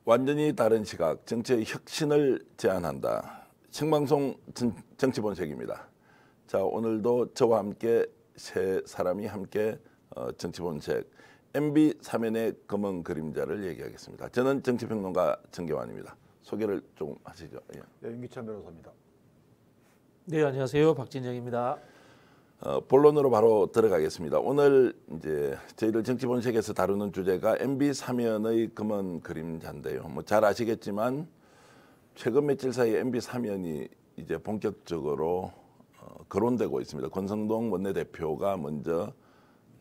완전히 다른 시각, 정치의 혁신을 제안한다. 생방송 정치본색입니다. 자, 오늘도 저와 함께 세 사람이 함께 정치본색 MB 사면의 검은 그림자를 얘기하겠습니다. 저는 정치평론가 정계환입니다. 소개를 조금 하시죠. 예. 네, 윤기찬 변호사입니다. 네, 안녕하세요. 박진영입니다. 본론으로 바로 들어가겠습니다. 오늘 이제 저희들 정치본색에서 다루는 주제가 MB 사면의 검은 그림자인데요. 뭐 잘 아시겠지만 최근 며칠 사이 MB 사면이 이제 본격적으로 거론되고 있습니다. 권성동 원내대표가 먼저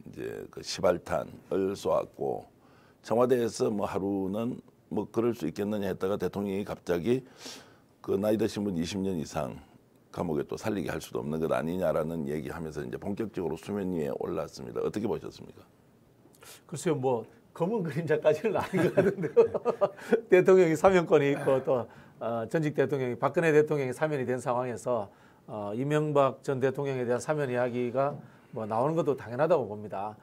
이제 그 시발탄을 쏘았고 청와대에서 뭐 하루는 뭐 그럴 수 있겠느냐 했다가 대통령이 갑자기 그 나이 드신 분 20년 이상 감옥에 또 살리게 할 수도 없는 것 아니냐라는 얘기하면서 이제 본격적으로 수면 위에 올랐습니다. 어떻게 보셨습니까? 글쎄요, 뭐 검은 그림자까지는 아닌 것 같은데요. 대통령이 사면권이 있고 또 전직 대통령이 박근혜 대통령이 사면이 된 상황에서 이명박 전 대통령에 대한 사면 이야기가 뭐 나오는 것도 당연하다고 봅니다.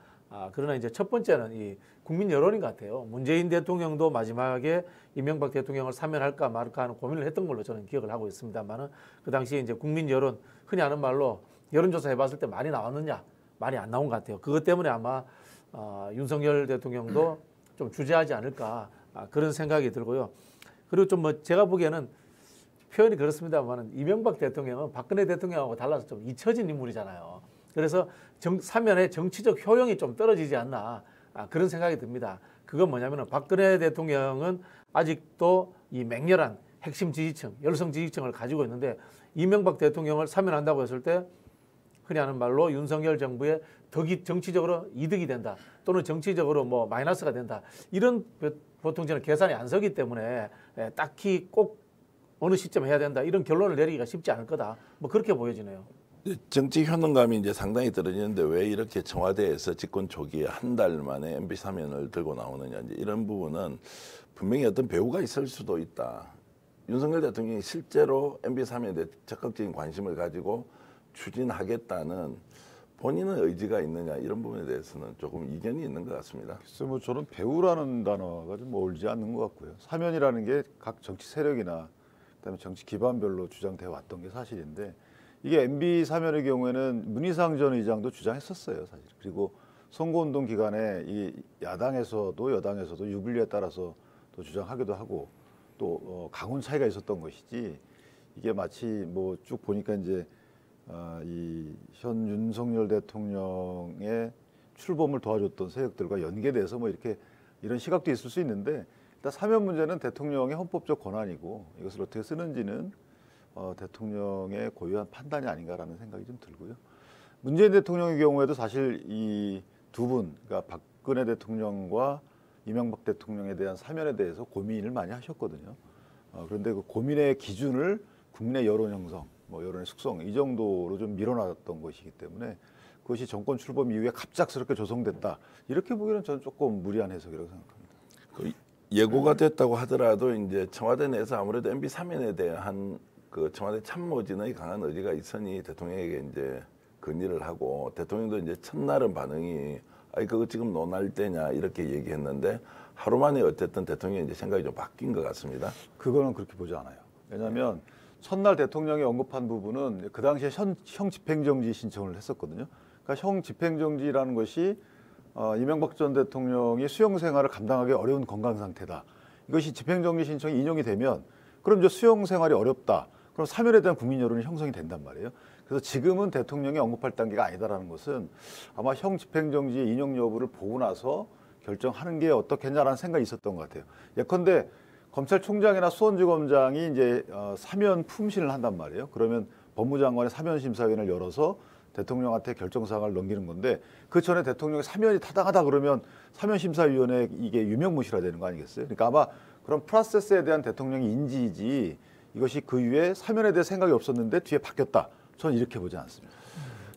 그러나 이제 첫 번째는 이 국민 여론인 것 같아요. 문재인 대통령도 마지막에 이명박 대통령을 사면할까 말까 하는 고민을 했던 걸로 저는 기억을 하고 있습니다만은 그 당시에 이제 국민 여론, 흔히 하는 말로 여론조사 해봤을 때 많이 나왔느냐, 많이 안 나온 것 같아요. 그것 때문에 아마 윤석열 대통령도 좀 주저하지 않을까 그런 생각이 들고요. 그리고 좀 뭐 제가 보기에는 표현이 그렇습니다만은 이명박 대통령은 박근혜 대통령하고 달라서 좀 잊혀진 인물이잖아요. 그래서 사면의 정치적 효용이 좀 떨어지지 않나 그런 생각이 듭니다. 그건 뭐냐면은 박근혜 대통령은 아직도 이 맹렬한 핵심 지지층, 열성 지지층을 가지고 있는데 이명박 대통령을 사면한다고 했을 때 흔히 하는 말로 윤석열 정부의 덕이 정치적으로 이득이 된다 또는 정치적으로 뭐 마이너스가 된다 이런 보통 저는 계산이 안 서기 때문에 딱히 꼭 어느 시점에 해야 된다 이런 결론을 내리기가 쉽지 않을 거다 뭐 그렇게 보여지네요. 정치 효능감이 이제 상당히 떨어지는데 왜 이렇게 청와대에서 집권 초기에 한 달 만에 MB 사면을 들고 나오느냐 이제 이런 부분은 분명히 어떤 배후가 있을 수도 있다. 윤석열 대통령이 실제로 MB 사면에 대해 적극적인 관심을 가지고 추진하겠다는 본인의 의지가 있느냐 이런 부분에 대해서는 조금 이견이 있는 것 같습니다. 글쎄 뭐 저는 배우라는 단어가 좀 어울리지 않는 것 같고요. 사면이라는 게 각 정치 세력이나 그다음에 정치 기반별로 주장돼 왔던 게 사실인데 이게 MB 사면의 경우에는 문희상 전 의장도 주장했었어요, 사실. 그리고 선거운동 기간에 이 야당에서도 여당에서도 유불리에 따라서 또 주장하기도 하고 또 강운 차이가 있었던 것이지 이게 마치 뭐 쭉 보니까 이제 이 현 윤석열 대통령의 출범을 도와줬던 세력들과 연계돼서 뭐 이렇게 이런 시각도 있을 수 있는데 일단 사면 문제는 대통령의 헌법적 권한이고 이것을 어떻게 쓰는지는 대통령의 고유한 판단이 아닌가라는 생각이 좀 들고요. 문재인 대통령의 경우에도 사실 이 두 분, 그러니까 박근혜 대통령과 이명박 대통령에 대한 사면에 대해서 고민을 많이 하셨거든요. 그런데 그 고민의 기준을 국민의 여론 형성, 뭐 여론의 숙성 이 정도로 좀 밀어놨던 것이기 때문에 그것이 정권 출범 이후에 갑작스럽게 조성됐다. 이렇게 보기에는 저는 조금 무리한 해석이라고 생각합니다. 예고가 됐다고 하더라도 이제 청와대 내에서 아무래도 MB 사면에 대한 그 청와대 참모진의 강한 의지가 있으니 대통령에게 이제 건의를 하고 대통령도 이제 첫날은 반응이 아니 그거 지금 논할 때냐 이렇게 얘기했는데 하루 만에 어쨌든 대통령이 이제 생각이 좀 바뀐 것 같습니다. 그거는 그렇게 보지 않아요. 왜냐하면 첫날 대통령이 언급한 부분은 그 당시에 형 집행정지 신청을 했었거든요. 그러니까 형 집행정지라는 것이 이명박 전 대통령이 수용 생활을 감당하기 어려운 건강 상태다. 이것이 집행정지 신청이 인용이 되면 그럼 이제 수용 생활이 어렵다. 그럼 사면에 대한 국민 여론이 형성이 된단 말이에요. 그래서 지금은 대통령이 언급할 단계가 아니다라는 것은 아마 형 집행정지의 인용 여부를 보고 나서 결정하는 게 어떻겠냐라는 생각이 있었던 것 같아요. 예컨대 검찰총장이나 수원지검장이 이제 사면 품신을 한단 말이에요. 그러면 법무장관의 사면심사위원회를 열어서 대통령한테 결정사항을 넘기는 건데 그 전에 대통령이 사면이 타당하다 그러면 사면심사위원회 이게 유명무실화되는 거 아니겠어요? 그러니까 아마 그런 프로세스에 대한 대통령의 인지이지 이것이 그 이후에 사면에 대해 생각이 없었는데 뒤에 바뀌었다. 저는 이렇게 보지 않습니다.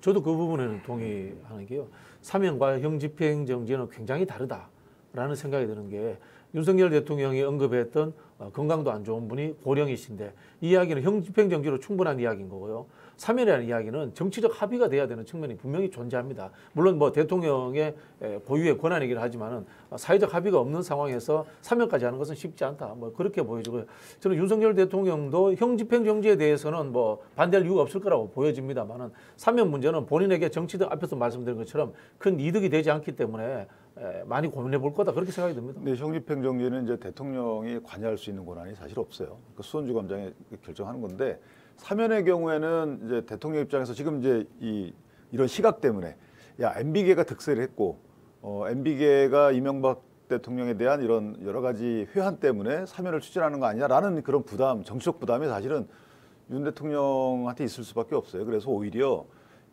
저도 그 부분에는 동의하는 게요. 사면과 형집행정지는 굉장히 다르다라는 생각이 드는 게 윤석열 대통령이 언급했던 건강도 안 좋은 분이 고령이신데 이 이야기는 형집행정지로 충분한 이야기인 거고요. 사면이라는 이야기는 정치적 합의가 돼야 되는 측면이 분명히 존재합니다. 물론 뭐 대통령의 고유의 권한이긴 하지만은 사회적 합의가 없는 상황에서 사면까지 하는 것은 쉽지 않다. 뭐 그렇게 보여지고요. 저는 윤석열 대통령도 형집행정지에 대해서는 뭐 반대할 이유가 없을 거라고 보여집니다만은 사면 문제는 본인에게 정치적 앞에서 말씀드린 것처럼 큰 이득이 되지 않기 때문에 많이 고민해 볼 거다 그렇게 생각이 듭니다. 네, 형집행정지는 이제 대통령이 관여할 수 있는 권한이 사실 없어요. 그 수원지검장이 결정하는 건데 사면의 경우에는 이제 대통령 입장에서 지금 이제 이런 시각 때문에 야 MB계가 득세를 했고 MB계가 이명박 대통령에 대한 이런 여러 가지 회한 때문에 사면을 추진하는 거 아니냐라는 그런 부담, 정치적 부담이 사실은 윤 대통령한테 있을 수밖에 없어요. 그래서 오히려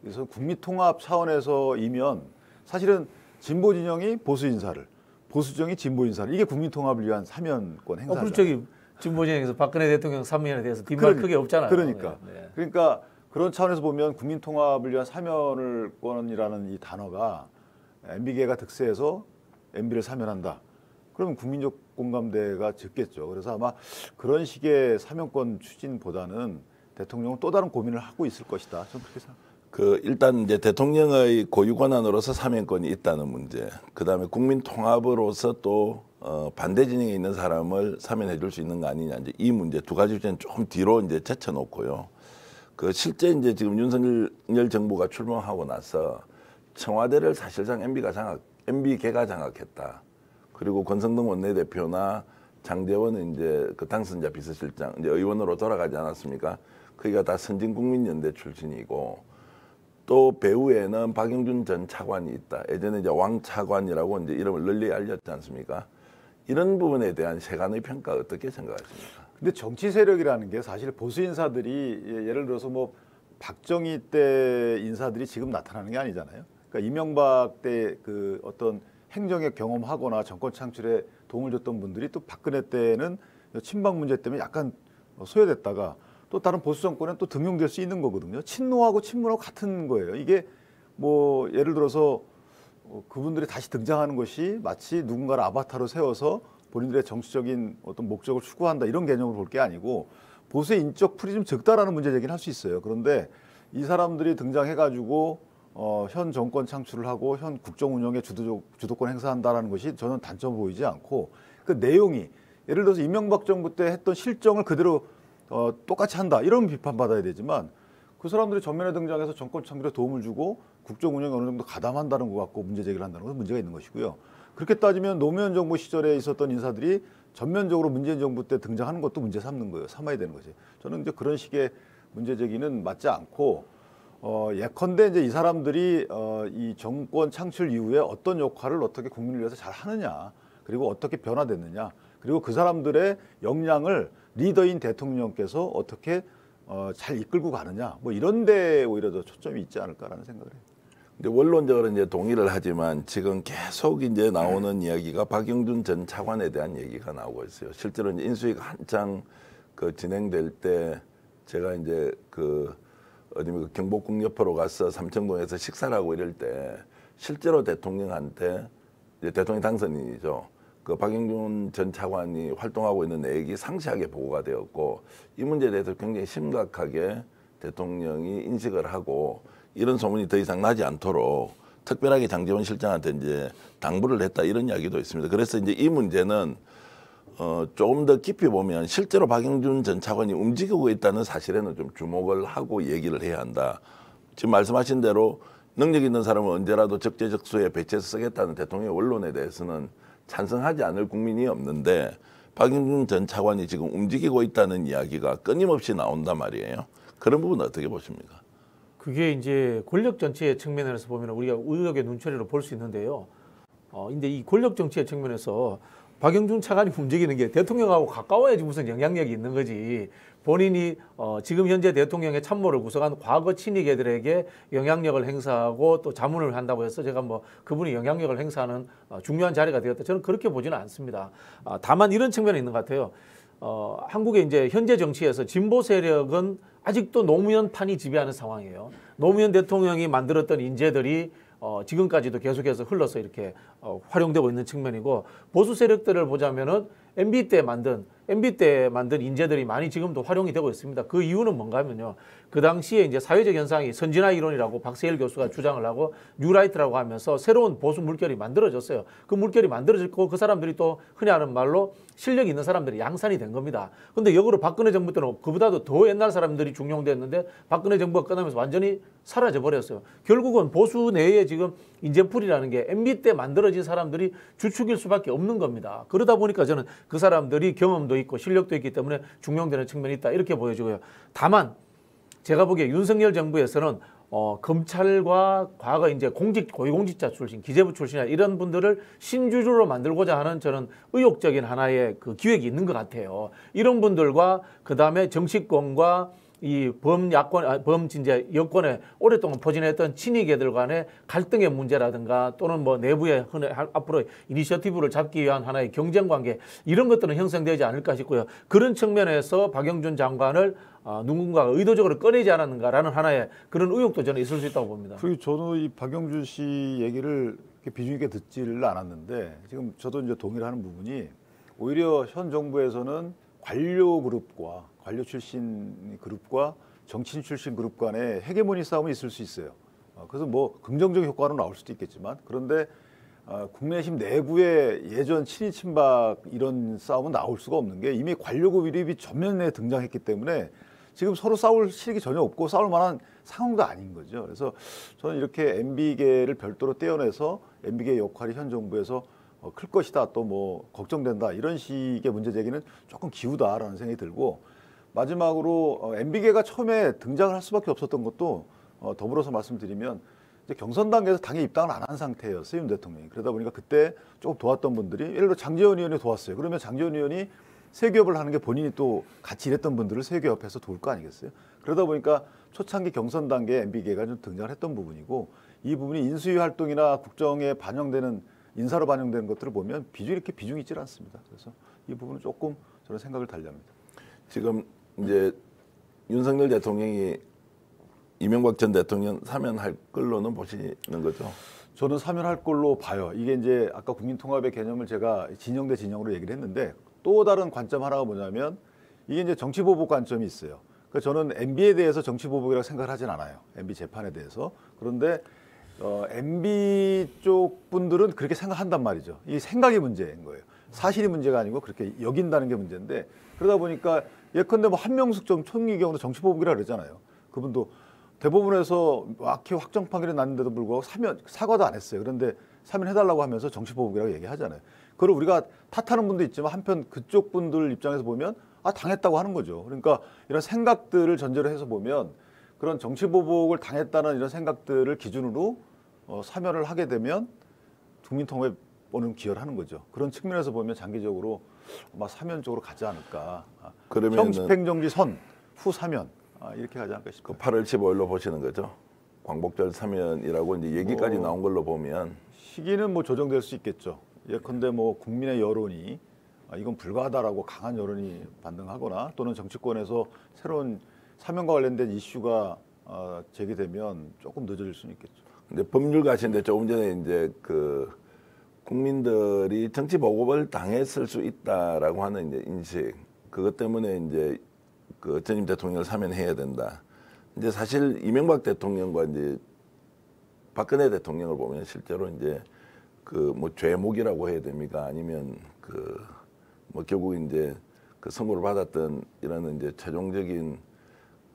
그래서 국민통합 차원에서이면 사실은 진보 진영이 보수 인사를, 보수 진영이 진보 인사를 이게 국민통합을 위한 사면권 행사죠. 그렇죠. 진보 진영에서 박근혜 대통령 사면에 대해서 뒷말 크게 없잖아요. 그러니까. 네. 그러니까 그런 차원에서 보면 국민통합을 위한 사면권이라는 이 단어가 MB계가 득세해서 MB를 사면한다. 그러면 국민적 공감대가 적겠죠. 그래서 아마 그런 식의 사면권 추진보다는 대통령은 또 다른 고민을 하고 있을 것이다. 저는 그렇게 생각합니다. 일단 이제 대통령의 고유 권한으로서 사면권이 있다는 문제, 그다음에 국민 통합으로서 또 반대 진영에 있는 사람을 사면해 줄 수 있는 거 아니냐, 이제 이 문제 두 가지 주제는 좀 뒤로 이제 제쳐놓고요. 실제 이제 지금 윤석열 정부가 출범하고 나서 청와대를 사실상 MB계가 장악했다. 그리고 권성동 원내대표나 장제원은 이제 그 당선자 비서실장, 이제 의원으로 돌아가지 않았습니까? 그기가 다 선진국민연대 출신이고, 또 배후에는 박영준 전 차관이 있다. 예전에 이제 왕 차관이라고 이제 이름을 널리 알렸지 않습니까? 이런 부분에 대한 세간의 평가 어떻게 생각하십니까? 근데 정치 세력이라는 게 사실 보수 인사들이 예를 들어서 뭐 박정희 때 인사들이 지금 나타나는 게 아니잖아요. 그러니까 이명박 때 그 어떤 행정의 경험하거나 정권 창출에 도움을 줬던 분들이 또 박근혜 때는 친박 문제 때문에 약간 소외됐다가 또 다른 보수 정권은 또 등용될 수 있는 거거든요. 친노하고 친문하고 같은 거예요. 이게 뭐 예를 들어서 그분들이 다시 등장하는 것이 마치 누군가를 아바타로 세워서 본인들의 정치적인 어떤 목적을 추구한다 이런 개념으로 볼 게 아니고 보수의 인적 풀이 좀 적다라는 문제 제기는 할 수 있어요. 그런데 이 사람들이 등장해가지고 현 정권 창출을 하고 현 국정 운영의 주도권 행사한다라는 것이 저는 단점 보이지 않고 그 내용이 예를 들어서 이명박 정부 때 했던 실정을 그대로 똑같이 한다 이런 비판받아야 되지만 그 사람들이 전면에 등장해서 정권 창출에 도움을 주고 국정 운영에 어느 정도 가담한다는 것 같고 문제 제기를 한다는 것은 문제가 있는 것이고요. 그렇게 따지면 노무현 정부 시절에 있었던 인사들이 전면적으로 문재인 정부 때 등장하는 것도 문제 삼는 거예요. 삼아야 되는 거지. 저는 이제 그런 식의 문제 제기는 맞지 않고 예컨대 이제 이 사람들이 이 정권 창출 이후에 어떤 역할을 어떻게 국민을 위해서 잘 하느냐, 그리고 어떻게 변화됐느냐, 그리고 그 사람들의 역량을 리더인 대통령께서 어떻게 잘 이끌고 가느냐, 뭐 이런 데 오히려 더 초점이 있지 않을까라는 생각을 해요. 근데 원론적으로 이제 동의를 하지만 지금 계속 이제 나오는 이야기가 박영준 전 차관에 대한 얘기가 나오고 있어요. 실제로 이제 인수위가 한창 진행될 때 제가 이제 어디면 경복궁 옆으로 가서 삼청동에서 식사를 하고 이럴 때 실제로 대통령한테 이제 대통령 당선인이죠. 박영준 전 차관이 활동하고 있는 내역이 상세하게 보고가 되었고 이 문제에 대해서 굉장히 심각하게 대통령이 인식을 하고 이런 소문이 더 이상 나지 않도록 특별하게 장제원 실장한테 이제 당부를 했다 이런 이야기도 있습니다. 그래서 이제 이 문제는 조금 더 깊이 보면 실제로 박영준 전 차관이 움직이고 있다는 사실에는 좀 주목을 하고 얘기를 해야 한다. 지금 말씀하신 대로 능력 있는 사람은 언제라도 적재적소에 배치해서 쓰겠다는 대통령의 원론에 대해서는 찬성하지 않을 국민이 없는데 박영준 전 차관이 지금 움직이고 있다는 이야기가 끊임없이 나온단 말이에요. 그런 부분은 어떻게 보십니까? 그게 이제 권력 정치의 측면에서 보면 우리가 의혹의 눈초리로 볼 수 있는데요. 근데 이 권력 정치의 측면에서 박영준 차관이 움직이는 게 대통령하고 가까워야지 무슨 영향력이 있는 거지. 본인이 지금 현재 대통령의 참모를 구성한 과거 친이계들에게 영향력을 행사하고 또 자문을 한다고 해서 제가 뭐 그분이 영향력을 행사하는 중요한 자리가 되었다. 저는 그렇게 보지는 않습니다. 다만 이런 측면이 있는 것 같아요. 한국의 이제 현재 정치에서 진보 세력은 아직도 노무현판이 지배하는 상황이에요. 노무현 대통령이 만들었던 인재들이 지금까지도 계속해서 흘러서 이렇게 활용되고 있는 측면이고 보수 세력들을 보자면은 MB 때 만든 MB 때 만든 인재들이 많이 지금도 활용이 되고 있습니다. 그 이유는 뭔가 하면요. 그 당시에 이제 사회적 현상이 선진화 이론이라고 박세일 교수가 주장을 하고 뉴라이트라고 하면서 새로운 보수 물결이 만들어졌어요. 그 물결이 만들어졌고 그 사람들이 또 흔히 하는 말로 실력 있는 사람들이 양산이 된 겁니다. 근데 역으로 박근혜 정부 때는 그보다도 더 옛날 사람들이 중용됐는데 박근혜 정부가 끝나면서 완전히 사라져 버렸어요. 결국은 보수 내에 지금 인재풀이라는 게 MB 때 만들어진 사람들이 주축일 수밖에 없는 겁니다. 그러다 보니까 저는 그 사람들이 경험도 있고 실력도 있기 때문에 중용되는 측면이 있다 이렇게 보여지고요. 다만 제가 보기에 윤석열 정부에서는 검찰과 과거 이제 고위공직자 출신, 기재부 출신이나 이런 분들을 신주주로 만들고자 하는 저는 의욕적인 하나의 그 기획이 있는 것 같아요. 이런 분들과 그 다음에 정치권과 이 범진제 여권에 오랫동안 포진했던 친이계들 간의 갈등의 문제라든가 또는 뭐 내부에 앞으로 이니셔티브를 잡기 위한 하나의 경쟁 관계 이런 것들은 형성되지 않을까 싶고요. 그런 측면에서 박영준 장관을 누군가가 의도적으로 꺼내지 않았는가라는 하나의 그런 의혹도 저는 있을 수 있다고 봅니다. 그리고 저는 이 박영준 씨 얘기를 비중 있게 듣지를 않았는데 지금 저도 이제 동의를 하는 부분이 오히려 현 정부에서는 관료 그룹과 관료 출신 그룹과 정치인 출신 그룹 간의 헤게모니 싸움이 있을 수 있어요. 그래서 뭐 긍정적인 효과는 나올 수도 있겠지만 그런데 국민의힘 내부의 예전 친이 친박 이런 싸움은 나올 수가 없는 게 이미 관료급 일입이 전면에 등장했기 때문에 지금 서로 싸울 실익이 전혀 없고 싸울 만한 상황도 아닌 거죠. 그래서 저는 이렇게 MB계를 별도로 떼어내서 MB계의 역할이 현 정부에서 클 것이다 또 뭐 걱정된다 이런 식의 문제 제기는 조금 기우다라는 생각이 들고 마지막으로 MB계가 처음에 등장을 할 수밖에 없었던 것도 더불어서 말씀드리면 이제 경선 단계에서 당에 입당을 안 한 상태였어요, 윤 대통령이. 그러다 보니까 그때 조금 도왔던 분들이 예를 들어 장제원 의원이 도왔어요. 그러면 장제원 의원이 세기업을 하는 게 본인이 또 같이 일했던 분들을 세기업에서 도울 거 아니겠어요? 그러다 보니까 초창기 경선 단계에 MB계가 좀 등장을 했던 부분이고 이 부분이 인수위 활동이나 국정에 반영되는 인사로 반영되는 것들을 보면 이렇게 비중이 있지 않습니다. 그래서 이 부분은 조금 저는 생각을 달리합니다. 지금 이제 윤석열 대통령이 이명박 전 대통령 사면할 걸로는 보시는 거죠? 저는 사면할 걸로 봐요. 이게 이제 아까 국민통합의 개념을 제가 진영 대 진영으로 얘기를 했는데 또 다른 관점 하나가 뭐냐면 이게 이제 정치보복 관점이 있어요. 그러니까 저는 MB에 대해서 정치보복이라고 생각을 하진 않아요. MB 재판에 대해서. 그런데 MB 쪽 분들은 그렇게 생각한단 말이죠. 이게 생각이 문제인 거예요. 사실이 문제가 아니고 그렇게 여긴다는 게 문제인데 그러다 보니까 예컨대 뭐 한명숙 전 총리 경우도 정치보복이라 그러잖아요. 그분도 대법원에서 막히 확정 판결이 났는데도 불구하고 사과도 안 했어요. 그런데 사면해달라고 하면서 정치보복이라고 얘기하잖아요. 그걸 우리가 탓하는 분도 있지만 한편 그쪽 분들 입장에서 보면 당했다고 하는 거죠. 그러니까 이런 생각들을 전제로 해서 보면 그런 정치보복을 당했다는 이런 생각들을 기준으로 사면을 하게 되면 국민통합에 오는 기여를 하는 거죠. 그런 측면에서 보면 장기적으로 아마 사면 쪽으로 가지 않을까. 그러면은 형집행정지 선, 후 사면 이렇게 가지 않을까 싶어요. 그 8월 15일로 보시는 거죠? 광복절 사면이라고 이제 얘기까지 나온 걸로 보면 시기는 뭐 조정될 수 있겠죠. 예컨대 뭐 국민의 여론이 이건 불가하다라고 강한 여론이 반등하거나 또는 정치권에서 새로운 사면과 관련된 이슈가 제기되면 조금 늦어질 수는 있겠죠. 근데 법률가신데 조금 전에 이제 그 국민들이 정치 보복을 당했을 수 있다라고 하는 이제 인식 그것 때문에 이제 그 전임 대통령을 사면해야 된다. 이제 사실 이명박 대통령과 이제 박근혜 대통령을 보면 실제로 이제 그 뭐 죄목이라고 해야 됩니까? 아니면 그 뭐 결국 이제 그 선고를 받았던 이런 이제 최종적인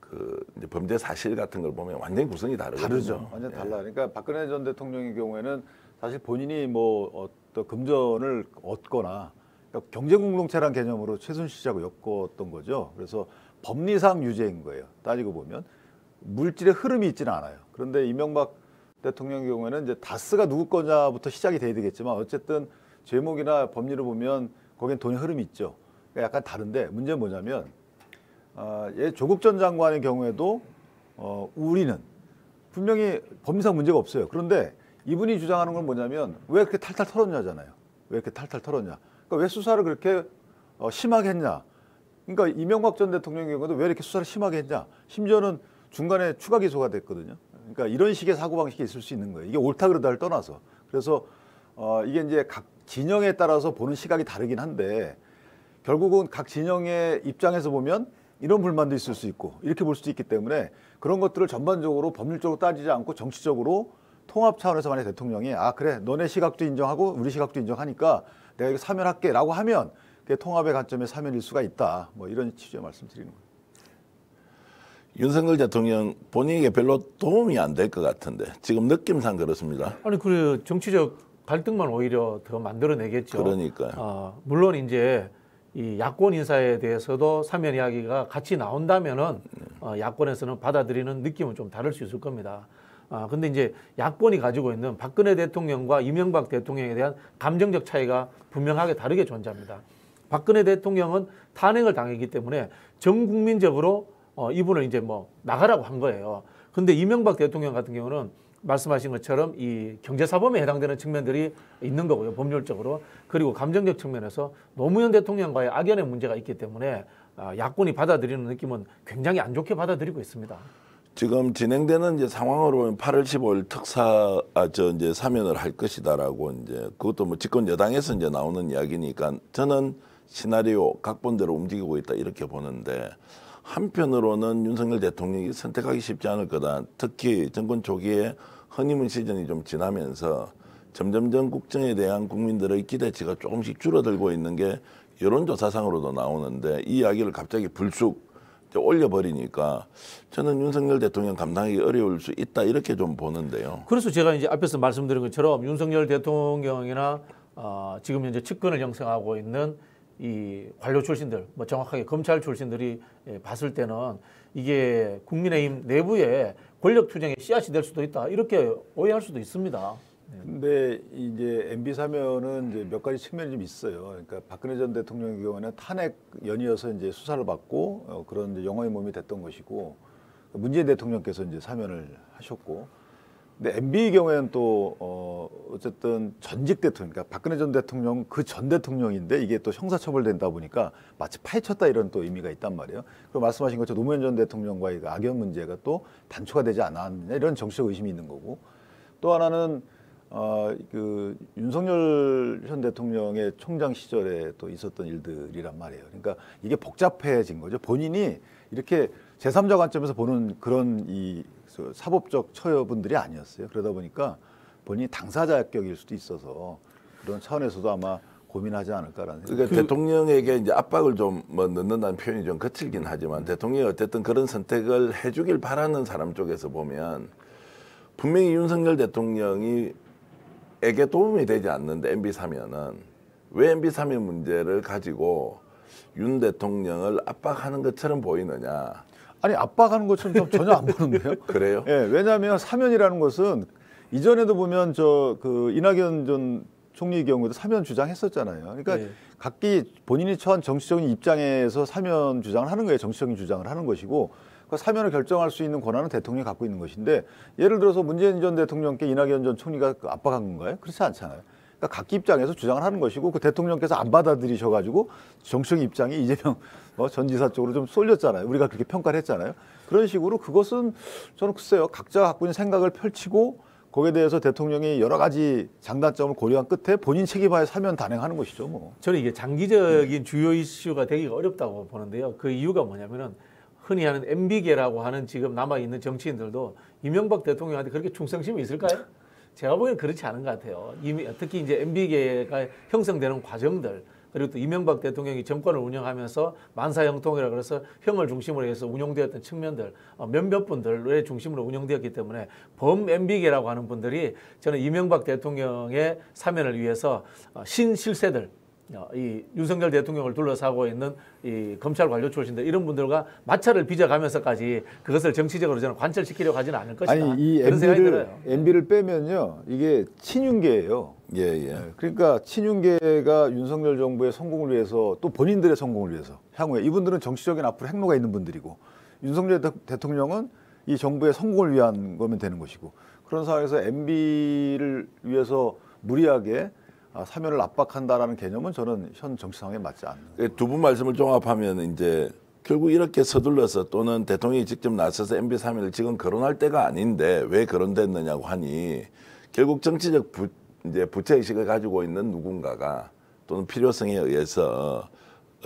그 이제 범죄 사실 같은 걸 보면 완전히 구성이 다르거든요. 다르죠. 완전 달라. 그러니까 박근혜 전 대통령의 경우에는 사실 본인이 뭐 어떤 금전을 얻거나 그러니까 경제공동체란 개념으로 최순실하고 엮었던 거죠. 그래서 법리상 유죄인 거예요. 따지고 보면 물질의 흐름이 있지는 않아요. 그런데 이명박 대통령의 경우에는 이제 다스가 누구 거냐부터 시작이 돼야 되겠지만 어쨌든 제목이나 법리를 보면 거기엔 돈의 흐름이 있죠. 그러니까 약간 다른데 문제는 뭐냐면 조국 전 장관의 경우에도 우리는 분명히 법리상 문제가 없어요. 그런데 이분이 주장하는 건 뭐냐면 왜 그렇게 탈탈 털었냐잖아요. 왜 이렇게 탈탈 털었냐. 그러니까 왜 수사를 그렇게 심하게 했냐. 그러니까 이명박 전 대통령의 경우도 왜 이렇게 수사를 심하게 했냐. 심지어는 중간에 추가 기소가 됐거든요. 그러니까 이런 식의 사고방식이 있을 수 있는 거예요. 이게 옳다 그르다를 떠나서. 그래서 이게 이제 각 진영에 따라서 보는 시각이 다르긴 한데 결국은 각 진영의 입장에서 보면 이런 불만도 있을 수 있고 이렇게 볼 수도 있기 때문에 그런 것들을 전반적으로 법률적으로 따지지 않고 정치적으로 통합 차원에서 만약 대통령이 아 그래 너네 시각도 인정하고 우리 시각도 인정하니까 내가 이거 사면할게라고 하면 그게 통합의 관점의 사면일 수가 있다. 뭐 이런 취지의 말씀드리는 거예요. 윤석열 대통령 본인에게 별로 도움이 안 될 것 같은데 지금 느낌상 그렇습니다. 아니 그 정치적 갈등만 오히려 더 만들어내겠죠. 그러니까요. 물론 이제 이 야권 인사에 대해서도 사면 이야기가 같이 나온다면은 야권에서는 받아들이는 느낌은 좀 다를 수 있을 겁니다. 근데 이제 야권이 가지고 있는 박근혜 대통령과 이명박 대통령에 대한 감정적 차이가 분명하게 다르게 존재합니다. 박근혜 대통령은 탄핵을 당했기 때문에 전 국민적으로 이분을 이제 뭐 나가라고 한 거예요. 근데 이명박 대통령 같은 경우는 말씀하신 것처럼 이 경제사범에 해당되는 측면들이 있는 거고요. 법률적으로. 그리고 감정적 측면에서 노무현 대통령과의 악연의 문제가 있기 때문에 야권이 받아들이는 느낌은 굉장히 안 좋게 받아들이고 있습니다. 지금 진행되는 이제 상황으로 보면 8월 15일 이제 사면을 할 것이다라고 이제 그것도 뭐 집권 여당에서 이제 나오는 이야기니까 저는 시나리오 각본대로 움직이고 있다 이렇게 보는데 한편으로는 윤석열 대통령이 선택하기 쉽지 않을 거다. 특히 정권 초기에 허니문 시즌이 좀 지나면서 점점점 국정에 대한 국민들의 기대치가 조금씩 줄어들고 있는 게 여론조사상으로도 나오는데 이 이야기를 갑자기 불쑥 올려버리니까 저는 윤석열 대통령 감당하기 어려울 수 있다 이렇게 좀 보는데요. 그래서 제가 이제 앞에서 말씀드린 것처럼 윤석열 대통령이나 지금 현재 측근을 형성하고 있는 이 관료 출신들, 뭐 정확하게 검찰 출신들이 봤을 때는 이게 국민의힘 내부에 권력 투쟁의 씨앗이 될 수도 있다 이렇게 오해할 수도 있습니다. 근데 이제 MB 사면은 이제 몇 가지 측면이 좀 있어요. 그러니까 박근혜 전 대통령의 경우에는 탄핵 연이어서 이제 수사를 받고 그런 이제 영화의 몸이 됐던 것이고 문재인 대통령께서 이제 사면을 하셨고. 근데 MB의 경우에는 또 어쨌든 전직 대통령, 그러니까 박근혜 전 대통령 그 전 대통령인데 이게 또 형사처벌된다 보니까 마치 파헤쳤다 이런 또 의미가 있단 말이에요. 그리고 말씀하신 것처럼 노무현 전 대통령과의 그 악연 문제가 또 단초가 되지 않았느냐 이런 정치적 의심이 있는 거고 또 하나는 그 윤석열 현 대통령의 총장 시절에 또 있었던 일들이란 말이에요. 그러니까 이게 복잡해진 거죠. 본인이 이렇게 제3자 관점에서 보는 그런 이 사법적 처분들이 아니었어요. 그러다 보니까 본인이 당사자격일 수도 있어서 그런 차원에서도 아마 고민하지 않을까라는 생각이. 그러니까 대통령에게 이제 압박을 좀 뭐 넣는다는 표현이 좀 거칠긴 하지만 대통령이 어쨌든 그런 선택을 해주길 바라는 사람 쪽에서 보면 분명히 윤석열 대통령이 에게 도움이 되지 않는데 MB 사면은 왜 MB 사면 문제를 가지고 윤 대통령을 압박하는 것처럼 보이느냐? 아니 압박하는 것처럼 좀 전혀 안 보는데요. 그래요? 예, 왜냐하면 사면이라는 것은 이전에도 보면 그 이낙연 전 총리 경우도 사면 주장했었잖아요. 그러니까 네. 각기 본인이 처한 정치적인 입장에서 사면 주장을 하는 거예요. 정치적인 주장을 하는 것이고 그 사면을 결정할 수 있는 권한은 대통령이 갖고 있는 것인데 예를 들어서 문재인 전 대통령께 이낙연 전 총리가 압박한 건가요? 그렇지 않잖아요. 그러니까 각기 입장에서 주장을 하는 것이고 그 대통령께서 안 받아들이셔가지고 정치적인 입장이 이재명 전 지사 쪽으로 좀 쏠렸잖아요. 우리가 그렇게 평가를 했잖아요. 그런 식으로 그것은 저는 글쎄요. 각자 갖고 있는 생각을 펼치고 거기에 대해서 대통령이 여러 가지 장단점을 고려한 끝에 본인 책임하에 사면 단행하는 것이죠. 뭐. 저는 이게 장기적인 주요 이슈가 되기가 어렵다고 보는데요. 그 이유가 뭐냐면은 흔히 하는 MB계라고 하는 지금 남아있는 정치인들도 이명박 대통령한테 그렇게 충성심이 있을까요? 제가 보기엔 그렇지 않은 것 같아요. 특히 이제 MB계가 형성되는 과정들, 그리고 또 이명박 대통령이 정권을 운영하면서 만사형통이라 그래서 형을 중심으로 해서 운영되었던 측면들, 몇몇 분들의 중심으로 운영되었기 때문에 범 MB계라고 하는 분들이 저는 이명박 대통령의 사면을 위해서 신실세들, 이 윤석열 대통령을 둘러싸고 있는 이 검찰 관료 출신들 이런 분들과 마찰을 빚어가면서까지 그것을 정치적으로 저는 관철시키려고 하지는 않을 것이다. 아니 이 그런 생각이 들어요. MB를 빼면요 이게 친윤계예요. 예. 그러니까 친윤계가 윤석열 정부의 성공을 위해서 또 본인들의 성공을 위해서 향후에 이분들은 정치적인 앞으로 행로가 있는 분들이고 윤석열 대통령은 이 정부의 성공을 위한 거면 되는 것이고 그런 상황에서 MB를 위해서 무리하게 사면을 압박한다라는 개념은 저는 현 정치 상황에 맞지 않는. 두 분 말씀을 종합하면 이제 결국 이렇게 서둘러서 또는 대통령이 직접 나서서 MB 사면을 지금 거론할 때가 아닌데 왜 거론됐느냐고 하니 결국 정치적 부채의식을 가지고 있는 누군가가 또는 필요성에 의해서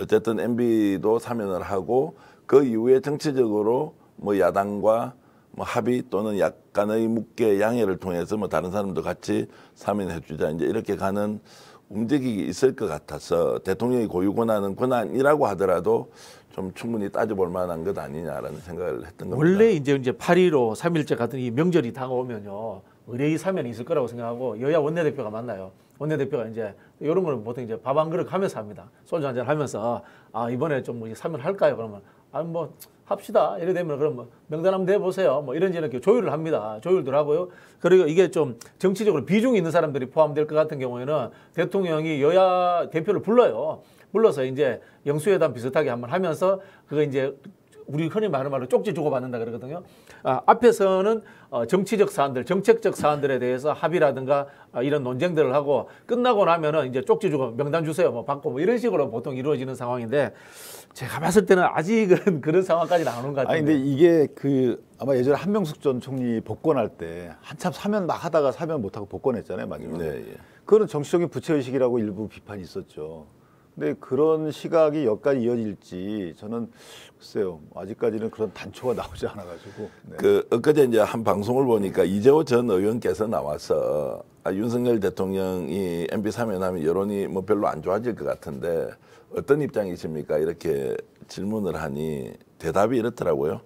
어쨌든 MB도 사면을 하고 그 이후에 정치적으로 뭐 야당과 뭐 합의 또는 약간의 묵계 양해를 통해서 뭐 다른 사람도 같이 사면해주자 이제 이렇게 가는 움직임이 있을 것 같아서 대통령이 고유 권한은 권한이라고 하더라도 좀 충분히 따져볼 만한 것 아니냐라는 생각을 했던 겁니다. 원래 이제 8.15 3.1절 같은 이 명절이 다가오면요 의뢰의 사면이 있을 거라고 생각하고 여야 원내대표가 만나요. 원내대표가 이제 이런 거는 보통 이제 밥 한 그릇 하면서 합니다. 소주 한잔 하면서 아 이번에 좀 사면할까요? 그러면 아 뭐 합시다. 이래 되면 그럼 뭐 명단 한번 내보세요. 뭐 이런저런 조율을 합니다. 조율들 하고요. 그리고 이게 좀 정치적으로 비중이 있는 사람들이 포함될 것 같은 경우에는 대통령이 여야 대표를 불러요. 불러서 이제 영수회담 비슷하게 한번 하면서 그거 이제 우리 흔히 말하는 말로 쪽지 주고받는다 그러거든요. 앞에서는 정치적 사안들, 정책적 사안들에 대해서 합의라든가 이런 논쟁들을 하고 끝나고 나면은 이제 쪽지 주고 명단 주세요, 뭐 받고 뭐 이런 식으로 보통 이루어지는 상황인데 제가 봤을 때는 아직은 그런 상황까지는 안 온 것 같아요. 아니 근데 이게 아마 예전에 한명숙 전 총리 복권할 때 한참 사면 막 하다가 사면 못하고 복권했잖아요, 마지막에. 네, 예. 그거는 정치적인 부채의식이라고 일부 비판이 있었죠. 근데 그런 시각이 여기까지 이어질지 저는 글쎄요, 아직까지는 그런 단초가 나오지 않아가지고. 네. 엊그제 이제 한 방송을 보니까 이재호 전 의원께서 나와서 윤석열 대통령이 MB 사면하면 여론이 뭐 별로 안 좋아질 것 같은데 어떤 입장이십니까? 이렇게 질문을 하니 대답이 이렇더라고요.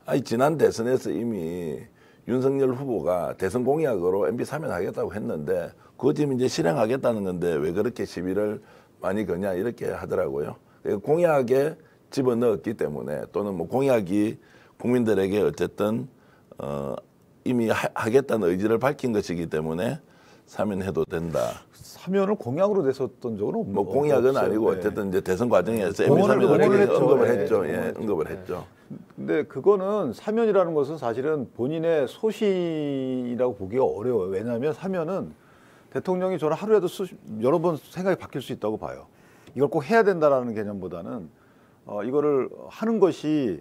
아니 지난 대선에서 이미 윤석열 후보가 대선 공약으로 MB 사면하겠다고 했는데 그거 지금 이제 실행하겠다는 건데 왜 그렇게 시비를 많이 거냐 이렇게 하더라고요. 공약에 집어넣었기 때문에 또는 뭐 공약이 국민들에게 어쨌든 이미 하겠다는 의지를 밝힌 것이기 때문에 사면해도 된다. 사면을 공약으로 냈었던 적은 없는 뭐 공약은 없어요. 아니고 네. 어쨌든 이제 대선 과정에서 MB 공언을 사면을 했죠. 언급을 네, 했죠. 네. 예, 언급을 했죠. 근데 그거는 사면이라는 것은 사실은 본인의 소신이라고 보기가 어려워요. 왜냐하면 사면은 대통령이 저는 하루에도 여러 번 생각이 바뀔 수 있다고 봐요. 이걸 꼭 해야 된다라는 개념보다는 이거를 하는 것이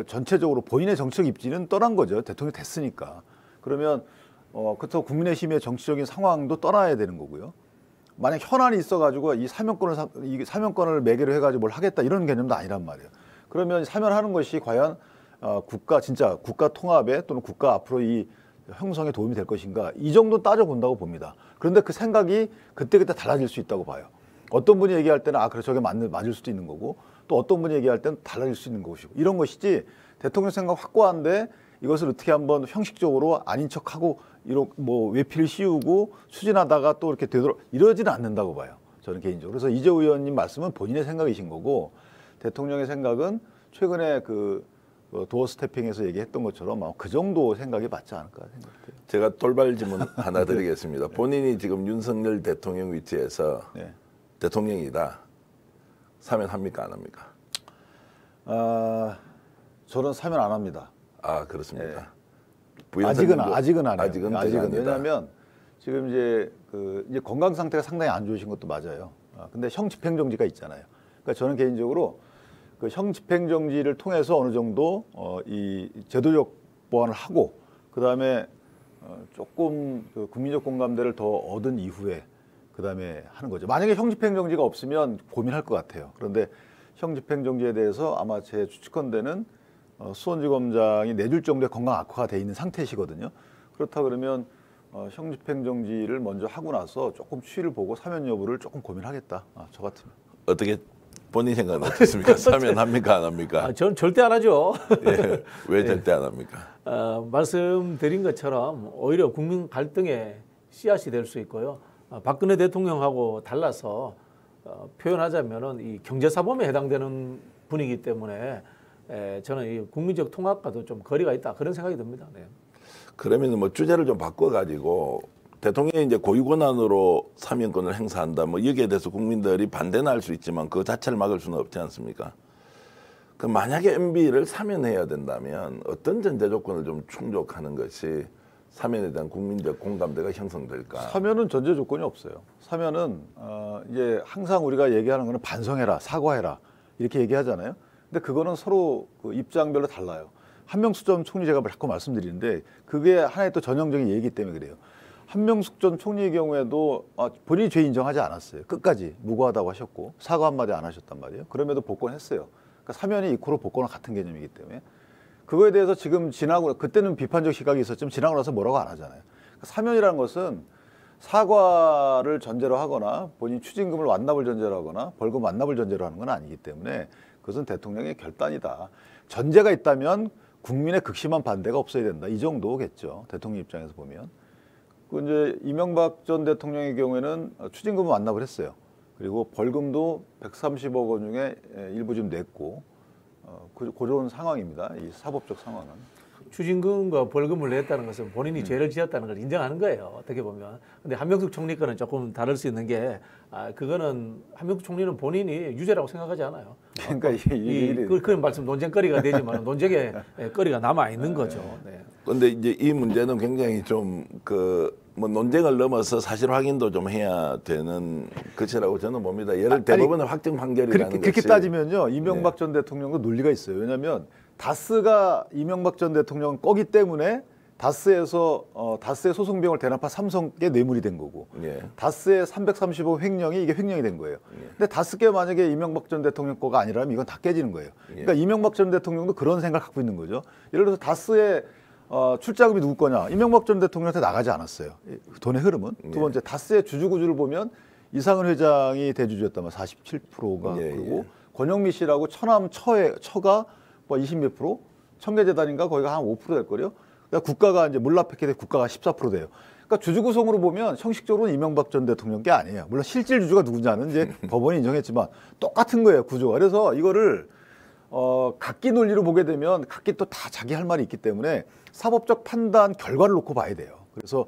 전체적으로 본인의 정치적 입지는 떠난 거죠. 대통령이 됐으니까. 그러면 그렇다고 국민의힘의 정치적인 상황도 떠나야 되는 거고요. 만약 현안이 있어가지고 이 사면권을 매개로 해가지고 뭘 하겠다 이런 개념도 아니란 말이에요. 그러면 사면하는 것이 과연 진짜 국가 통합에 또는 국가 앞으로 이 형성에 도움이 될 것인가 이 정도 따져본다고 봅니다. 그런데 그 생각이 그때그때 달라질 수 있다고 봐요. 어떤 분이 얘기할 때는 그래 저게 맞을 수도 있는 거고 또 어떤 분이 얘기할 때는 달라질 수 있는 것이고 이런 것이지 대통령 생각 확고한데 이것을 어떻게 한번 형식적으로 아닌 척하고 뭐 외피를 씌우고 추진하다가 또 이렇게 되도록 이러지는 않는다고 봐요. 저는 개인적으로. 그래서 이재호 의원님 말씀은 본인의 생각이신 거고 대통령의 생각은 최근에 도어 스태핑에서 얘기했던 것처럼 그 정도 생각이 맞지 않을까 생각돼요. 제가 돌발 질문 하나 드리겠습니다. 본인이 지금 윤석열 대통령 위치에서 네. 대통령이다. 사면합니까 안 합니까? 저는 사면 안 합니다. 아 그렇습니까? 네. 아직은 안 해요. 아직은 왜냐하면 지금 이제 건강 상태가 상당히 안 좋으신 것도 맞아요. 근데 형 집행정지가 있잖아요. 그러니까 저는 개인적으로 그 형 집행정지를 통해서 어느 정도 이 제도적 보완을 하고 그 다음에 조금 국민적 공감대를 더 얻은 이후에 그 다음에 하는 거죠. 만약에 형 집행정지가 없으면 고민할 것 같아요. 그런데 형 집행정지에 대해서 아마 제 추측컨대는 수원지검장이 내줄 정도의 건강 악화가 돼 있는 상태시거든요. 그렇다 그러면 형 집행정지를 먼저 하고 나서 조금 추이를 보고 사면 여부를 조금 고민하겠다. 저 같으면. 어떻게 본인 생각은 어떻습니까? 사면합니까 안 합니까? 저는 절대 안 하죠. 예, 왜 절대 안 합니까? 말씀드린 것처럼 오히려 국민 갈등의 씨앗이 될 수 있고요. 박근혜 대통령하고 달라서 표현하자면은 이 경제사범에 해당되는 분이기 때문에 저는 이 국민적 통합과도 좀 거리가 있다 그런 생각이 듭니다. 네. 그러면 뭐 주제를 좀 바꿔가지고 대통령이 이제 고유 권한으로 사면권을 행사한다. 뭐 여기에 대해서 국민들이 반대는 할 수 있지만 그 자체를 막을 수는 없지 않습니까? 그 만약에 MB를 사면해야 된다면 어떤 전제 조건을 좀 충족하는 것이 사면에 대한 국민적 공감대가 형성될까? 사면은 전제 조건이 없어요. 사면은 이제 항상 우리가 얘기하는 거는 반성해라, 사과해라 이렇게 얘기하잖아요. 근데 그거는 서로 그 입장별로 달라요. 한명숙 전 총리 제가 자꾸 말씀드리는데 그게 하나의 또 전형적인 얘기이기 때문에 그래요. 한명숙 전 총리의 경우에도 본인이 죄 인정하지 않았어요. 끝까지 무고하다고 하셨고 사과 한마디 안 하셨단 말이에요. 그럼에도 복권했어요. 그러니까 사면이 이코로 복권과 같은 개념이기 때문에 그거에 대해서 지금 지나고 그때는 비판적 시각이 있었지만 지나고 나서 뭐라고 안 하잖아요. 그러니까 사면이라는 것은 사과를 전제로 하거나 본인 추징금을 완납을 전제로 하거나 벌금 완납을 전제로 하는 건 아니기 때문에 그것은 대통령의 결단이다. 전제가 있다면 국민의 극심한 반대가 없어야 된다. 이 정도겠죠. 대통령 입장에서 보면. 그 이제 이명박 전 대통령의 경우에는 추징금을 완납을 했어요. 그리고 벌금도 130억 원 중에 일부 좀 냈고 그런 상황입니다. 이 사법적 상황은. 추징금과 벌금을 냈다는 것은 본인이 죄를 지었다는 걸 인정하는 거예요. 어떻게 보면. 근데 한명숙 총리 거는 조금 다를 수 있는 게 그거는 한명숙 총리는 본인이 유죄라고 생각하지 않아요. 그러니까 그런 말씀 논쟁거리가 되지만 논쟁의 거리가 남아 있는 거죠. 네. 그런데 이제 이 문제는 굉장히 좀 뭐 논쟁을 넘어서 사실 확인도 좀 해야 되는 것이라고 저는 봅니다. 예를 대법원의 확정 판결이라는 그렇게 것이 따지면요. 이명박 전 대통령도 논리가 있어요. 왜냐하면 다스가 이명박 전 대통령 거기 때문에 다스에서 다스의 소송비용을 대납한 삼성에 뇌물이 된 거고 예. 다스의 330억 횡령이 이게 횡령이 된 거예요. 근데 다스게 만약에 이명박 전 대통령 거가 아니라면 이건 다 깨지는 거예요. 그러니까 이명박 전 대통령도 그런 생각 갖고 있는 거죠. 예를 들어서 다스의 출자금이 누구 거냐? 이명박 전 대통령한테 나가지 않았어요. 돈의 흐름은. 두 번째, 다스의 주주구조를 보면 이상은 회장이 대주주였다면 47%가 그리고 권영미 씨라고 처남 처가 뭐 20몇 프로, 청계재단인가 거기가 한 5% 될 거래요. 그러니까 국가가 이제 몰라패키지 국가가 14% 돼요. 그러니까 주주 구성으로 보면 형식적으로는 이명박 전 대통령 게 아니에요. 물론 실질 주주가 누군지는 이제 법원이 인정했지만 똑같은 거예요, 구조가. 그래서 이거를 각기 논리로 보게 되면 각기 또 다 자기 할 말이 있기 때문에 사법적 판단 결과를 놓고 봐야 돼요. 그래서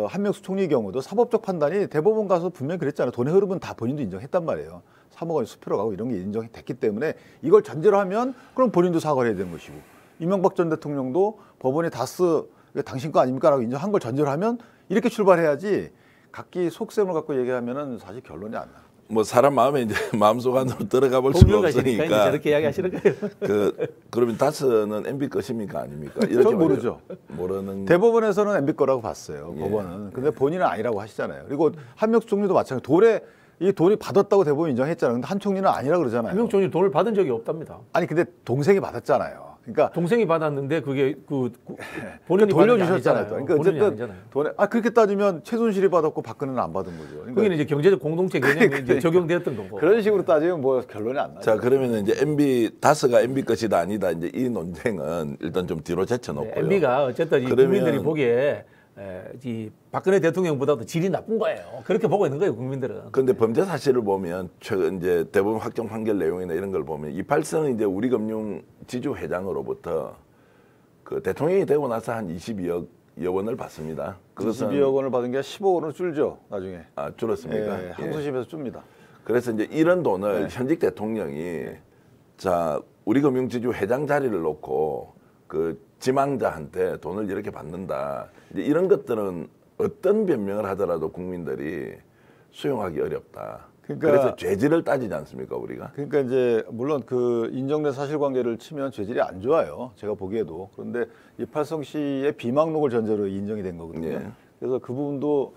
한명숙 총리의 경우도 사법적 판단이 대법원 가서 분명히 그랬잖아요. 돈의 흐름은 다 본인도 인정했단 말이에요. 3억 원이 수표로 가고 이런 게 인정이 됐기 때문에 이걸 전제로 하면 그럼 본인도 사과를 해야 되는 것이고 이명박 전 대통령도 법원이 다스 당신 거 아닙니까? 라고 인정한 걸 전제로 하면 이렇게 출발해야지 각기 속셈을 갖고 얘기하면은 사실 결론이 안 나요. 뭐 사람 마음에 이제 마음속 안으로 들어가 볼 수가 없으니까 저렇게 이야기하시는 거예요. 그러면 다스는 MB 것입니까 아닙니까? 전 모르죠. 모르는. 대법원에서는 MB 거라고 봤어요. 법원은. 근데 본인은 아니라고 하시잖아요. 그리고 한명숙 총리도 마찬가지로 이 돈이 받았다고 대법원이 인정했잖아요. 근데 한 총리는 아니라 그러잖아요. 한명숙 총리 돈을 받은 적이 없답니다. 아니 근데 동생이 받았잖아요. 그러니까 동생이 받았는데 그게 본인이 돌려주셨잖아요. 그러니까 본인이 어쨌든 돈에 그렇게 따지면 최순실이 받았고 박근혜는 안 받은 거죠. 그러니까 그게 이제 경제적 공동체 개념이 이제 적용되었던 거고. 그런 식으로 따지면 뭐 결론이 안 나죠. 자 그러면 이제 다스가 MB 것이다 아니다 이제 이 논쟁은 일단 좀 뒤로 제쳐놓고요. 네, MB가 어쨌든 국민들이 보기에 이 박근혜 대통령보다도 질이 나쁜 거예요. 그렇게 보고 있는 거예요, 국민들은. 그런데 범죄 사실을 보면 최근 이제 대법원 확정 판결 내용이나 이런 걸 보면 이팔성은 이제 우리금융 지주 회장으로부터 그 대통령이 되고 나서 한 22억 원을 받습니다. 그것은 22억 원을 받은 게 15억 원으로 줄죠, 나중에. 줄었습니까? 예, 항소심에서 줍니다. 그래서 이제 이런 돈을 현직 대통령이 자 우리금융지주 회장 자리를 놓고 그 지망자한테 돈을 이렇게 받는다. 이제 이런 것들은 어떤 변명을 하더라도 국민들이 수용하기 어렵다. 그래서 죄질을 따지지 않습니까 우리가? 그러니까 이제 물론 그 인정된 사실관계를 치면 죄질이 안 좋아요. 제가 보기에도. 그런데 이팔성 씨의 비망록을 전제로 인정이 된 거거든요. 예. 그래서 그 부분도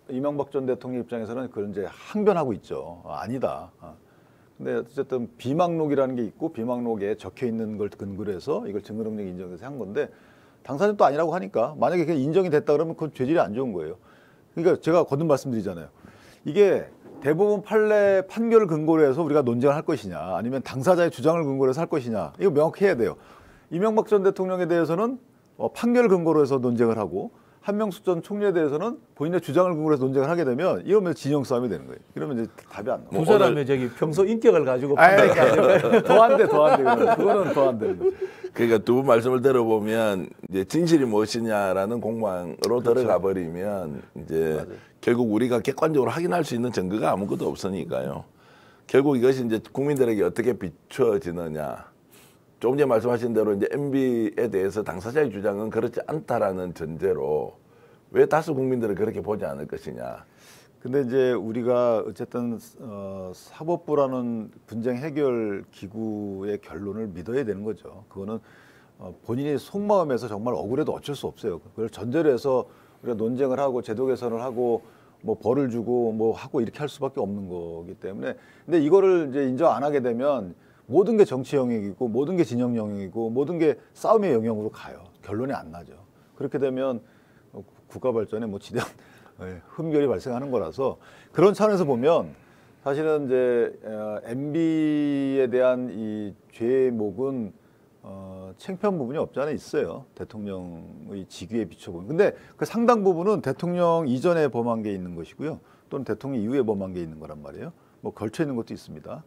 이명박 전 대통령 입장에서는 그런 이제 항변하고 있죠. 아니다. 근데 어쨌든 비망록이라는 게 있고 비망록에 적혀 있는 걸 근거로 해서 이걸 증거능력 인정해서 한 건데 당사자는 또 아니라고 하니까 만약에 그게 인정이 됐다 그러면 그건 죄질이 안 좋은 거예요. 그러니까 제가 거듭 말씀드리잖아요. 이게 대법원 판례 판결을 근거로 해서 우리가 논쟁을 할 것이냐 아니면 당사자의 주장을 근거로 해서 할 것이냐 이거 명확해야 돼요. 이명박 전 대통령에 대해서는 판결을 근거로 해서 논쟁을 하고 한명숙 전 총리에 대해서는 본인의 주장을 근거로 해서 논쟁을 하게 되면 이러면 진영 싸움이 되는 거예요. 이러면 이제 답이 안 나와요. 두 사람의 저기 평소 인격을 가지고 더 안 돼. 그거는 더 안 되는 거죠. 그러니까 두 분 말씀을 들어보면 이제 진실이 무엇이냐라는 공방으로 들어가 버리면 이제 맞아요. 결국 우리가 객관적으로 확인할 수 있는 증거가 아무것도 없으니까요. 결국 이것이 이제 국민들에게 어떻게 비춰지느냐. 조금 전에 말씀하신 대로 이제 MB에 대해서 당사자의 주장은 그렇지 않다라는 전제로 왜 다수 국민들은 그렇게 보지 않을 것이냐. 근데 이제 우리가 어쨌든 사법부라는 분쟁 해결 기구의 결론을 믿어야 되는 거죠. 그거는 본인의 속마음에서 정말 억울해도 어쩔 수 없어요. 그걸 전제로 해서 우리가 논쟁을 하고 제도 개선을 하고 뭐 벌을 주고 뭐 하고 이렇게 할 수밖에 없는 거기 때문에 근데 이거를 이제 인정 안 하게 되면 모든 게 정치 영역이고 모든 게 진영 영역이고 모든 게 싸움의 영역으로 가요. 결론이 안 나죠. 그렇게 되면 국가 발전에 뭐 지대한 흠결이 발생하는 거라서 그런 차원에서 보면 사실은 이제 MB에 대한 이 죄목은 챙피한 부분이 없지 않아 있어요. 대통령의 직위에 비춰보면. 근데 그 상당 부분은 대통령 이전에 범한 게 있는 것이고요. 또는 대통령 이후에 범한 게 있는 거란 말이에요. 뭐 걸쳐 있는 것도 있습니다.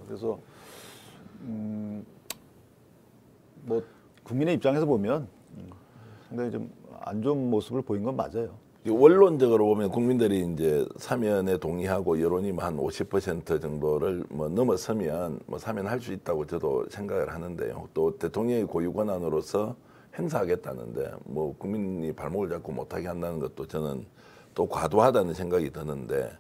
그래서 뭐 국민의 입장에서 보면 상당히 좀 안 좋은 모습을 보인 건 맞아요. 원론적으로 보면 국민들이 이제 사면에 동의하고 여론이 한 50% 정도를 뭐 넘어서면 뭐 사면할 수 있다고 저도 생각을 하는데요. 또 대통령의 고유 권한으로서 행사하겠다는데 뭐 국민이 발목을 잡고 못하게 한다는 것도 저는 또 과도하다는 생각이 드는데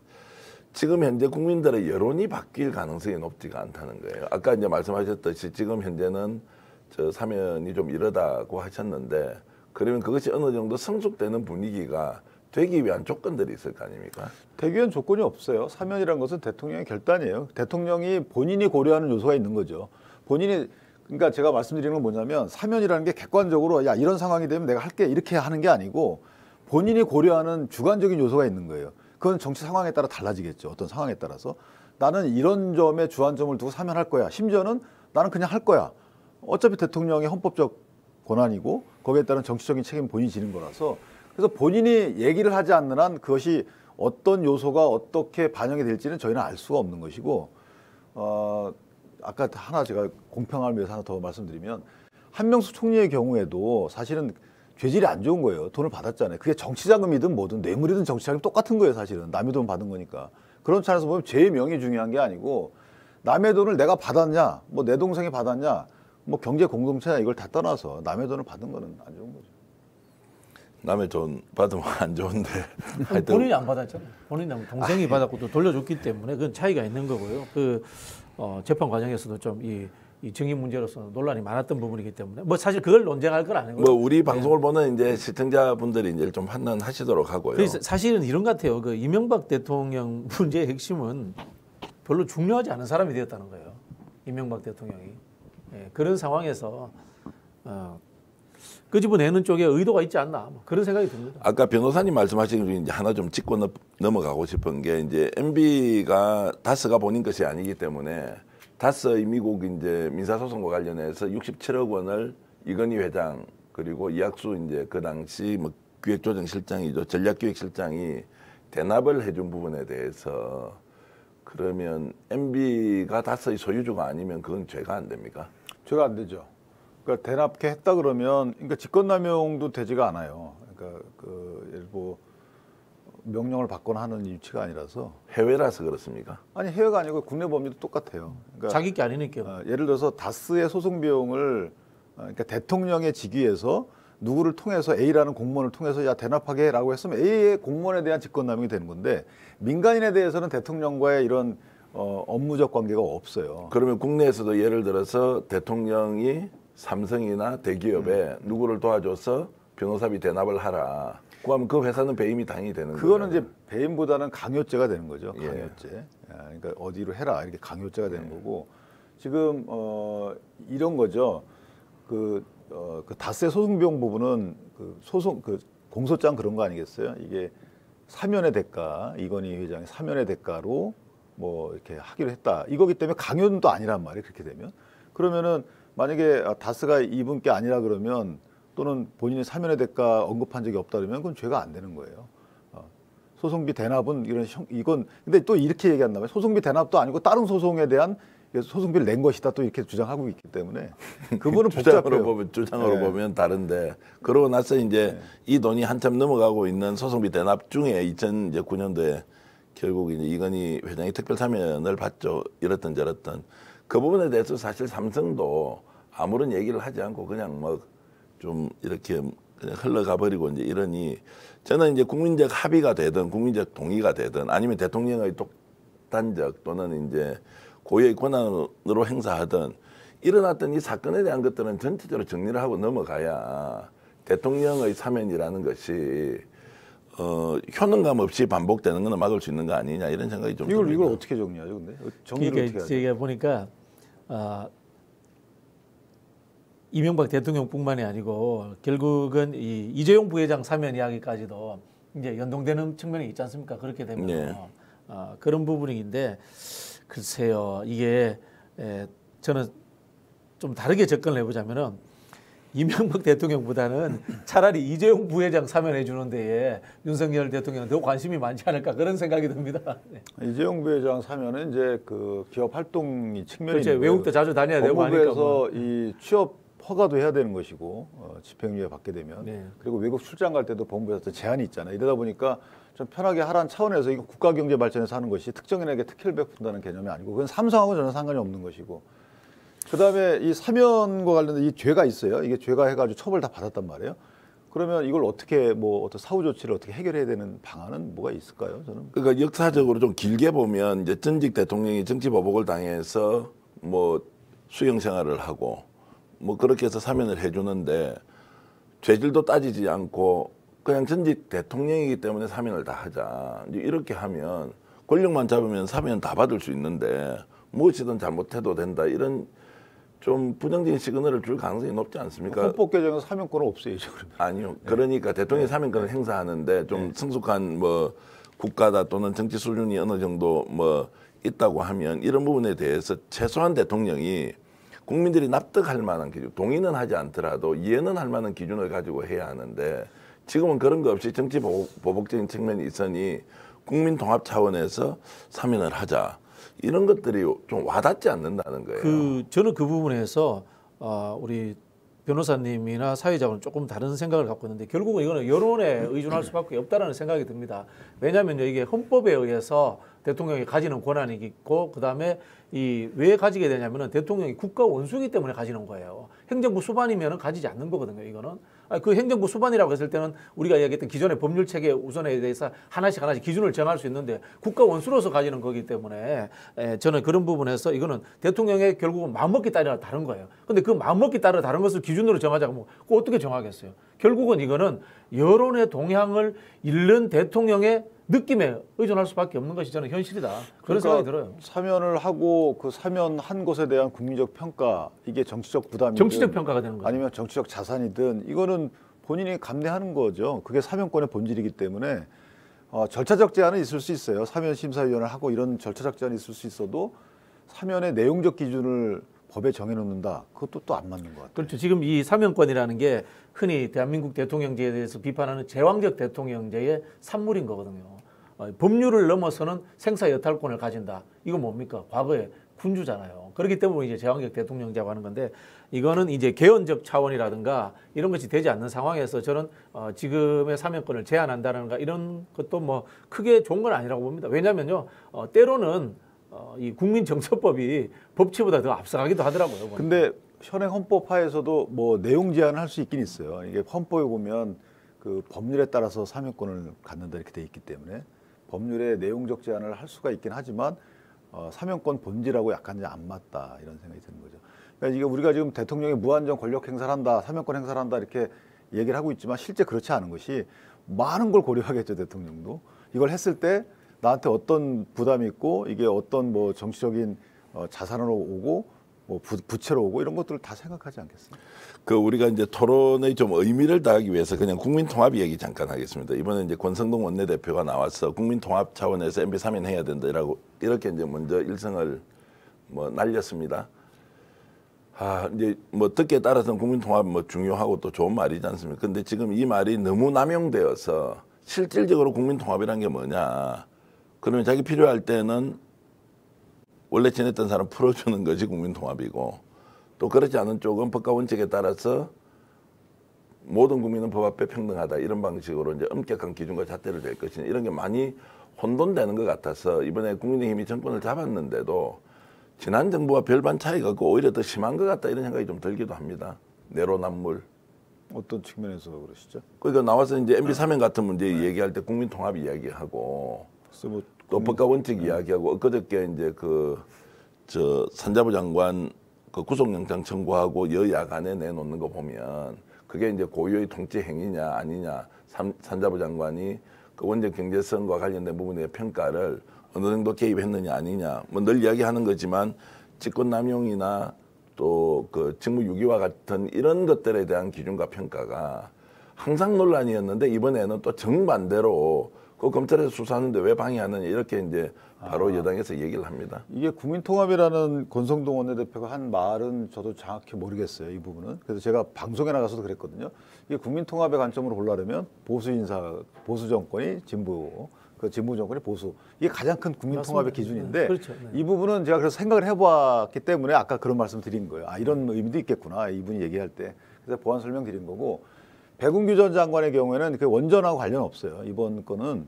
지금 현재 국민들의 여론이 바뀔 가능성이 높지가 않다는 거예요. 아까 이제 말씀하셨듯이 지금 현재는 저 사면이 좀 이르다고 하셨는데 그러면 그것이 어느 정도 성숙되는 분위기가 되기 위한 조건들이 있을 거 아닙니까? 되기 위한 조건이 없어요. 사면이라는 것은 대통령의 결단이에요. 대통령이 본인이 고려하는 요소가 있는 거죠. 본인이 그러니까 제가 말씀드리는 건 뭐냐면 사면이라는 게 객관적으로 야 이런 상황이 되면 내가 할게 이렇게 하는 게 아니고 본인이 고려하는 주관적인 요소가 있는 거예요. 그건 정치 상황에 따라 달라지겠죠. 어떤 상황에 따라서 나는 이런 점에 주안점을 두고 사면할 거야. 심지어는 나는 그냥 할 거야. 어차피 대통령의 헌법적 권한이고 거기에 따른 정치적인 책임 본인이 지는 거라서 그래서 본인이 얘기를 하지 않는 한 그것이 어떤 요소가 어떻게 반영이 될지는 저희는 알 수가 없는 것이고 아까 하나 제가 공평함을 위해서 하나 더 말씀드리면 한명숙 총리의 경우에도 사실은 죄질이 안 좋은 거예요. 돈을 받았잖아요. 그게 정치자금이든 뭐든 뇌물이든 정치자금 똑같은 거예요. 사실은 남의 돈 받은 거니까. 그런 차원에서 보면 제 명이 중요한 게 아니고 남의 돈을 내가 받았냐 뭐 내 동생이 받았냐 뭐 경제 공동체냐 이걸 다 떠나서 남의 돈을 받은 거는 안 좋은 거죠. 남의 돈 받으면 안 좋은데 하여튼 본인이 안 받았잖아요. 본인이 동생이 받았고 또 돌려줬기 때문에 그건 차이가 있는 거고요. 그 재판 과정에서도 좀 이 증인 문제로서 논란이 많았던 부분이기 때문에 뭐 사실 그걸 논쟁할 건 아니고요. 뭐 우리 방송을 보는 이제 시청자분들이 이제 좀 판단하시도록 하고요. 그래서 사실은 이런 것 같아요. 그 이명박 대통령 문제의 핵심은 별로 중요하지 않은 사람이 되었다는 거예요. 이명박 대통령이. 예, 그런 상황에서 끄집어내는 쪽에 의도가 있지 않나 뭐 그런 생각이 듭니다. 아까 변호사님 말씀하신 게 이제 하나 좀 짚고 넘어가고 싶은 게 이제 MB가 다스가 본인 것이 아니기 때문에 다스의 미국 이제 민사소송과 관련해서 67억 원을 이건희 회장 그리고 이학수 이제 그 당시 뭐 기획조정실장이죠 전략기획실장이 대납을 해준 부분에 대해서 그러면 MB가 다스의 소유주가 아니면 그건 죄가 안 됩니까? 죄가 안 되죠. 그러니까 대납해 했다 그러면 그러니까 직권남용도 되지가 않아요. 그러니까 그 예를 뭐 명령을 받거나 하는 위치가 아니라서 해외라서 그렇습니까? 아니 해외가 아니고 국내 법률도 똑같아요. 그러니까 자기 게 아니니까. 예를 들어서 다스의 소송 비용을 그러니까 대통령의 직위에서 누구를 통해서 A라는 공무원을 통해서 야 대납하게 해라고 했으면 A의 공무원에 대한 직권남용이 되는 건데 민간인에 대해서는 대통령과의 이런 업무적 관계가 없어요. 그러면 국내에서도 예를 들어서 대통령이 삼성이나 대기업에 누구를 도와줘서 변호사비 대납을 하라. 그러면 그 회사는 배임이 당연히 되는 거예요. 그거는 이제 배임보다는 강요죄가 되는 거죠. 예. 강요죄. 그러니까 어디로 해라 이렇게 강요죄가 되는 거고 지금 이런 거죠. 그 다스의 소송 비용 부분은 그 소송 그 공소장 그런 거 아니겠어요? 이게 사면의 대가 이건희 회장의 사면의 대가로 뭐 이렇게 하기로 했다. 이거기 때문에 강요는 또 아니란 말이에요. 그렇게 되면 그러면은 만약에 다스가 이분께 아니라 그러면 또는 본인이 사면의 대가 언급한 적이 없다 그러면 그건 죄가 안 되는 거예요. 소송비 대납은 이건 근데 또 이렇게 얘기한다면 소송비 대납도 아니고 다른 소송에 대한 소송비를 낸 것이다 또 이렇게 주장하고 있기 때문에 그분은 주장으로 보면 다른데 그러고 나서 이제 이 돈이 한참 넘어가고 있는 소송비 대납 중에 2009년도에 결국 이제 이건희 회장이 특별 사면을 받죠. 이렇든 저렇든 그 부분에 대해서 사실 삼성도 아무런 얘기를 하지 않고 그냥 뭐 좀 이렇게 그냥 흘러가 버리고 이제 이러니 저는 이제 국민적 합의가 되든 국민적 동의가 되든 아니면 대통령의 독단적 또는 이제 고유의 권한으로 행사하든 일어났던 이 사건에 대한 것들은 전체적으로 정리를 하고 넘어가야 대통령의 사면이라는 것이 효능감 없이 반복되는 것은 막을 수 있는 거 아니냐 이런 생각이 좀 듭니다. 이걸 어떻게 정리하죠, 근데 정리를 어떻게 하죠? 제가 보니까 이명박 대통령뿐만이 아니고 결국은 이 이재용 부회장 사면 이야기까지도 이제 연동되는 측면이 있지 않습니까? 그렇게 되면 네. 그런 부분인데 글쎄요, 이게 저는 좀 다르게 접근을 해보자면은 이명박 대통령보다는 차라리 이재용 부회장 사면해 주는 데에 윤석열 대통령은 더 관심이 많지 않을까 그런 생각이 듭니다. 네. 이재용 부회장 사면은 이제 그 기업 활동이 측면이 그렇죠. 외국도 자주 다녀야 되고 하니까 법무부에서 뭐. 이 취업 허가도 해야 되는 것이고 집행유예 받게 되면 네. 그리고 외국 출장 갈 때도 법무부에서 제한이 있잖아요. 이러다 보니까 좀 편하게 하라는 차원에서 이거 국가 경제 발전에서 하는 것이 특정인에게 특혜를 베푼다는 개념이 아니고 그건 삼성하고 전혀 상관이 없는 것이고 그다음에 이 사면과 관련된 이 죄가 있어요. 이게 죄가 해가지고 처벌 다 받았단 말이에요. 그러면 이걸 어떻게 뭐 어떤 사후 조치를 어떻게 해결해야 되는 방안은 뭐가 있을까요? 저는 그러니까 역사적으로 좀 길게 보면 이제 전직 대통령이 정치 보복을 당해서 뭐 수용 생활을 하고 뭐 그렇게 해서 사면을 해주는데 죄질도 따지지 않고 그냥 전직 대통령이기 때문에 사면을 다 하자. 이제 이렇게 하면 권력만 잡으면 사면 다 받을 수 있는데 무엇이든 잘못해도 된다. 이런 좀 부정적인 시그널을 줄 가능성이 높지 않습니까? 헌법 개정에서 사면권을 없애야죠. 그러면. 아니요. 그러니까 대통령이 사면권을 행사하는데 좀 성숙한 뭐 국가다 또는 정치 수준이 어느 정도 뭐 있다고 하면 이런 부분에 대해서 최소한 대통령이 국민들이 납득할 만한 기준, 동의는 하지 않더라도 이해는 할 만한 기준을 가지고 해야 하는데 지금은 그런 거 없이 정치 보복적인 측면이 있으니 국민 통합 차원에서 사면을 하자. 이런 것들이 좀 와닿지 않는다는 거예요. 저는 그 부분에서 우리 변호사님이나 사회자와는 조금 다른 생각을 갖고 있는데 결국은 이거는 여론에 의존할 수밖에 없다라는 생각이 듭니다. 왜냐하면 이게 헌법에 의해서 대통령이 가지는 권한이 있고 그다음에 이 왜 가지게 되냐면은 대통령이 국가 원수이기 때문에 가지는 거예요. 행정부 수반이면은 가지지 않는 거거든요. 이거는 그 행정부 수반이라고 했을 때는 우리가 이야기했던 기존의 법률 체계 우선에 대해서 하나씩 기준을 정할 수 있는데 국가 원수로서 가지는 거기 때문에 저는 그런 부분에서 이거는 대통령의 결국은 마음먹기 따라 다른 거예요. 근데 그 마음먹기 따라 다른 것을 기준으로 정하자고 뭐 그거 어떻게 정하겠어요? 결국은 이거는 여론의 동향을 잃는 대통령의 느낌에 의존할 수밖에 없는 것이 저는 현실이다. 그런 생각이 들어요. 사면을 하고 그 사면한 것에 대한 국민적 평가 이게 정치적 부담이든 정치적 평가가 되는 거죠. 아니면 정치적 자산이든 이거는 본인이 감내하는 거죠. 그게 사면권의 본질이기 때문에 절차적 제한은 있을 수 있어요. 사면 심사위원을 하고 이런 절차적 제한이 있을 수 있어도 사면의 내용적 기준을 법에 정해놓는다. 그것도 또 안 맞는 것 같아요. 그렇죠. 지금 이 사면권이라는 게 흔히 대한민국 대통령제에 대해서 비판하는 제왕적 대통령제의 산물인 거거든요. 법률을 넘어서는 생사 여탈권을 가진다. 이거 뭡니까? 과거에 군주잖아요. 그렇기 때문에 이제 제왕적 대통령제라고 하는 건데 이거는 이제 개헌적 차원이라든가 이런 것이 되지 않는 상황에서 저는 지금의 사면권을 제한한다는가 이런 것도 뭐 크게 좋은 건 아니라고 봅니다. 왜냐하면요, 때로는 이 국민정서법이 법치보다 더 앞서가기도 하더라고요. 근데 현행 헌법하에서도 뭐 내용 제한을 할 수 있긴 있어요. 이게 헌법에 보면 그 법률에 따라서 사면권을 갖는다 이렇게 돼 있기 때문에 법률에 내용적 제한을 할 수가 있긴 하지만 사면권 본질하고 약간 안 맞다 이런 생각이 드는 거죠. 그러니까 이게 우리가 지금 대통령이 무한정 권력 행사를 한다, 사면권 행사를 한다 이렇게 얘기를 하고 있지만 실제 그렇지 않은 것이 많은 걸 고려하겠죠. 대통령도 이걸 했을 때 나한테 어떤 부담이 있고 이게 어떤 뭐 정치적인 자산으로 오고 뭐 부채로 오고 이런 것들을 다 생각하지 않겠습니까? 그 우리가 이제 토론의 좀 의미를 더하기 위해서 그냥 국민 통합 얘기 잠깐 하겠습니다. 이번에 이제 권성동 원내대표가 나와서 국민 통합 차원에서 MB 사면해야 된다라고 이렇게 이제 먼저 일성을 뭐 날렸습니다. 이제 뭐 듣기에 따라서는 국민 통합 뭐 중요하고 또 좋은 말이지 않습니까? 근데 지금 이 말이 너무 남용되어서 실질적으로 국민 통합이란 게 뭐냐? 그러면 자기 필요할 때는 원래 지냈던 사람 풀어주는 것이 국민통합이고 또 그렇지 않은 쪽은 법과 원칙에 따라서 모든 국민은 법 앞에 평등하다 이런 방식으로 이제 엄격한 기준과 잣대를 댈 것이냐 이런 게 많이 혼돈되는 것 같아서 이번에 국민의힘이 정권을 잡았는데도 지난 정부와 별반 차이가 없고 오히려 더 심한 것 같다 이런 생각이 좀 들기도 합니다. 내로남불. 어떤 측면에서 그러시죠? 그러니까 나와서 이제 MB 사면 같은 문제 얘기할 때 국민통합 이야기하고 그래서 뭐 또 법과 원칙 이야기하고 엊그저께 이제 산자부 장관 그 구속영장 청구하고 여야 간에 내놓는 거 보면 그게 이제 고유의 통치 행위냐 아니냐, 산자부 장관이 그 원전 경제성과 관련된 부분의 평가를 어느 정도 개입했느냐 아니냐, 뭐 늘 이야기하는 거지만 직권남용이나 또 그 직무 유기와 같은 이런 것들에 대한 기준과 평가가 항상 논란이었는데 이번에는 또 정반대로 그 검찰에서 수사하는데 왜 방해하느냐 이렇게 이제 바로 여당에서 얘기를 합니다. 이게 국민통합이라는 권성동 원내대표가 한 말은 저도 정확히 모르겠어요, 이 부분은. 그래서 제가 방송에 나가서도 그랬거든요. 이게 국민통합의 관점으로 보려면 보수 인사, 보수 정권이 진보, 그 진보 정권이 보수, 이게 가장 큰 국민통합의 기준인데, 그렇죠. 네. 이 부분은 제가 그래서 생각을 해봤기 때문에 아까 그런 말씀 드린 거예요. 아, 이런 의미도 있겠구나, 이분이 얘기할 때. 그래서 보완 설명 드린 거고, 배군규 전 장관의 경우에는 그 원전하고 관련 없어요. 이번 건은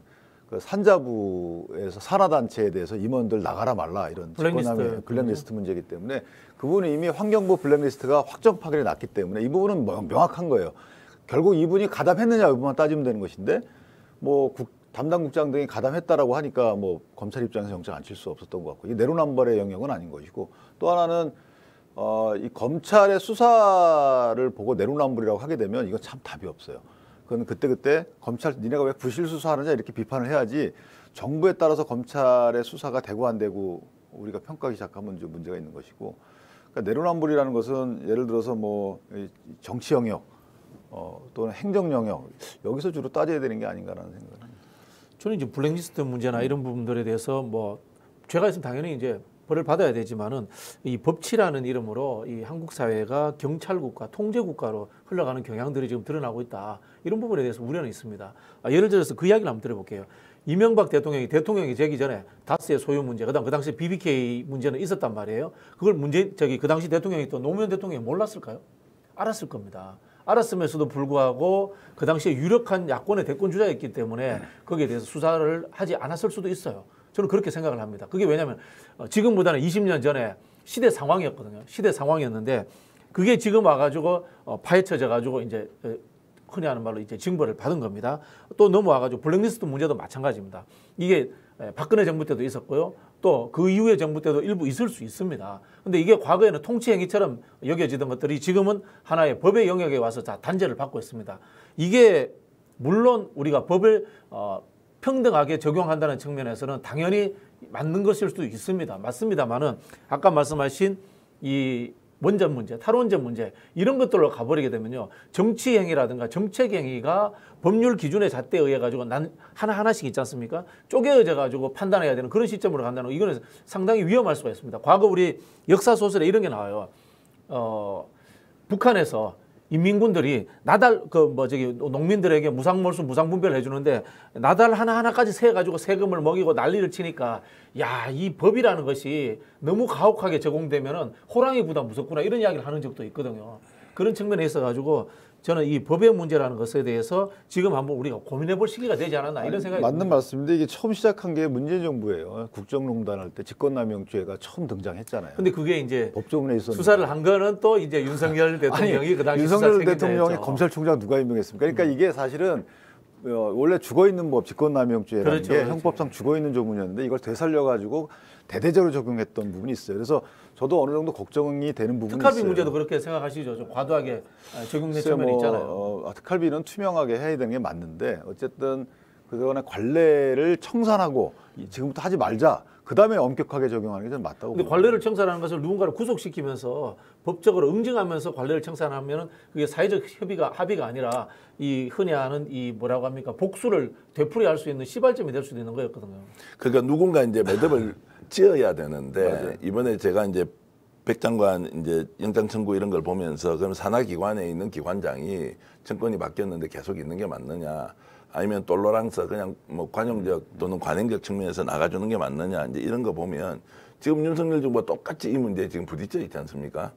그 산자부에서 산하단체에 대해서 임원들 나가라 말라 이런 블랙리스트 문제이기 때문에 그분은 이미 환경부 블랙리스트가 확정 파견이 났기 때문에 이 부분은 명확한 거예요. 결국 이분이 가담했느냐 여부만 따지면 되는 것인데 뭐 담당 국장 등이 가담했다라고 하니까 뭐 검찰 입장에서 영장 안 칠 수 없었던 것 같고 이게 내로남불의 영역은 아닌 것이고 또 하나는 이 검찰의 수사를 보고 내로남불이라고 하게 되면 이거 참 답이 없어요. 그건 그때 검찰 니네가 왜 부실 수사하느냐 이렇게 비판을 해야지 정부에 따라서 검찰의 수사가 되고 안 되고 우리가 평가하기 시작하면 좀 문제가 있는 것이고 그러니까 내로남불이라는 것은 예를 들어서 뭐 정치 영역 또는 행정 영역 여기서 주로 따져야 되는 게 아닌가라는 생각을 합니다. 저는 이제 블랙리스트 문제나 이런 부분들에 대해서 뭐 죄가 있으면 당연히 이제 벌을 받아야 되지만은 이 법치라는 이름으로 이 한국 사회가 경찰국가, 통제국가로 흘러가는 경향들이 지금 드러나고 있다. 이런 부분에 대해서 우려는 있습니다. 예를 들어서 그 이야기를 한번 들어볼게요. 이명박 대통령이 되기 전에 다스의 소유 문제, 그다음 그 당시 BBK 문제는 있었단 말이에요. 그걸 그 당시 대통령이 또 노무현 대통령이 몰랐을까요? 알았을 겁니다. 알았음에서도 불구하고 그 당시에 유력한 야권의 대권 주자였기 때문에 거기에 대해서 수사를 하지 않았을 수도 있어요. 저는 그렇게 생각을 합니다. 그게 왜냐하면 지금보다는 20년 전에 시대 상황이었거든요. 시대 상황이었는데 그게 지금 와가지고 파헤쳐져가지고 이제 흔히 하는 말로 이제 징벌을 받은 겁니다. 또 넘어와가지고 블랙리스트 문제도 마찬가지입니다. 이게 박근혜 정부 때도 있었고요. 또 그 이후의 정부 때도 일부 있을 수 있습니다. 근데 이게 과거에는 통치 행위처럼 여겨지던 것들이 지금은 하나의 법의 영역에 와서 다 단죄를 받고 있습니다. 이게 물론 우리가 법을 평등하게 적용한다는 측면에서는 당연히 맞는 것일 수도 있습니다. 맞습니다만은 아까 말씀하신 이 원전 문제, 탈원전 문제 이런 것들로 가버리게 되면요. 정치 행위라든가 정책 행위가 법률 기준의 잣대에 의해 가지고 하나하나씩 있지 않습니까? 쪼개져 가지고 판단해야 되는 그런 시점으로 간다는 거 이거는 상당히 위험할 수가 있습니다. 과거 우리 역사 소설에 이런 게 나와요. 북한에서 인민군들이 나달 농민들에게 무상몰수 무상분배를 해주는데 나달 하나하나까지 세가지고 세금을 먹이고 난리를 치니까 야, 이 법이라는 것이 너무 가혹하게 적용되면은 호랑이보다 무섭구나 이런 이야기를 하는 적도 있거든요. 그런 측면에 있어가지고 저는 이 법의 문제라는 것에 대해서 지금 한번 우리가 고민해볼 시기가 되지 않았나 이런 생각이 맞는 듭니다. 말씀인데 이게 처음 시작한 게 문재인 정부예요. 국정농단 할 때 직권남용죄가 처음 등장했잖아요. 근데 그게 이제 법조문에 있었는데 수사를 한 거는 또 이제 윤석열 대통령이 그 당시 수사 윤석열 책임자 대통령이 했죠. 검찰총장 누가 임명했습니까? 그러니까 이게 사실은 원래 죽어있는 법 직권남용죄라는 그렇죠, 게 그렇죠. 형법상 죽어있는 조문이었는데 이걸 되살려가지고 대대적으로 적용했던 부분이 있어요. 그래서 저도 어느 정도 걱정이 되는 부분이 특활비 있어요. 문제도 그렇게 생각하시죠. 좀 과도하게 적용된 글쎄요, 측면이 있잖아요. 특활비는 투명하게 해야 되는 게 맞는데 어쨌든 그동안의 관례를 청산하고 지금부터 하지 말자. 그다음에 엄격하게 적용하는 게 좀 맞다고 근데 봅니다. 관례를 청산하는 것을 누군가를 구속시키면서 법적으로 응징하면서 관례를 청산하면은 그게 사회적 합의가 아니라 이 흔히 하는 이 뭐라고 합니까 복수를 되풀이할 수 있는 시발점이 될 수도 있는 거였거든요. 그러니까 누군가 이제 매듭을 지어야 되는데 이번에 제가 이제 백 장관 이제 영장 청구 이런 걸 보면서 그럼 산하기관에 있는 기관장이 정권이 바뀌었는데 계속 있는 게 맞느냐? 아니면 똘로랑서 그냥 뭐 관용적 또는 관행적 측면에서 나가주는 게 맞느냐 이제 이런 거 보면 지금 윤석열 정부가 똑같이 이 문제에 지금 부딪혀 있지 않습니까?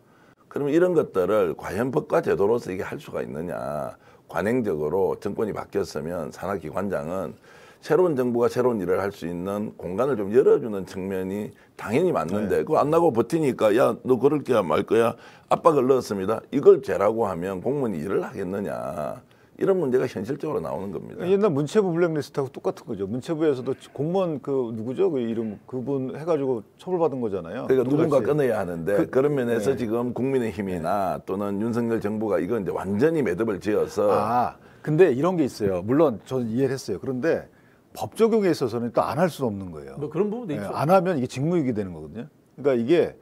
그러면 이런 것들을 과연 법과 제도로서 이게 할 수가 있느냐? 관행적으로 정권이 바뀌었으면 산하기관장은 새로운 정부가 새로운 일을 할 수 있는 공간을 좀 열어주는 측면이 당연히 맞는데 그거 안 나고 버티니까 야, 너 그럴 거야 말 거야 압박을 넣었습니다. 이걸 죄라고 하면 공무원이 일을 하겠느냐? 이런 문제가 현실적으로 나오는 겁니다. 옛날 문체부 블랙리스트하고 똑같은 거죠. 문체부에서도 공무원 그 누구죠? 그 이름 그분 해가지고 처벌받은 거잖아요. 그러니까 누군가 똑같이. 끊어야 하는데 그런 면에서 네. 지금 국민의힘이나 또는 윤석열 정부가 이건 이제 완전히 매듭을 지어서 근데 이런 게 있어요. 물론 저는 이해를 했어요. 그런데 법 적용에 있어서는 또 안 할 수는 없는 거예요. 뭐 그런 부분도 예, 있죠. 안 하면 이게 직무유기 되는 거거든요. 그러니까 이게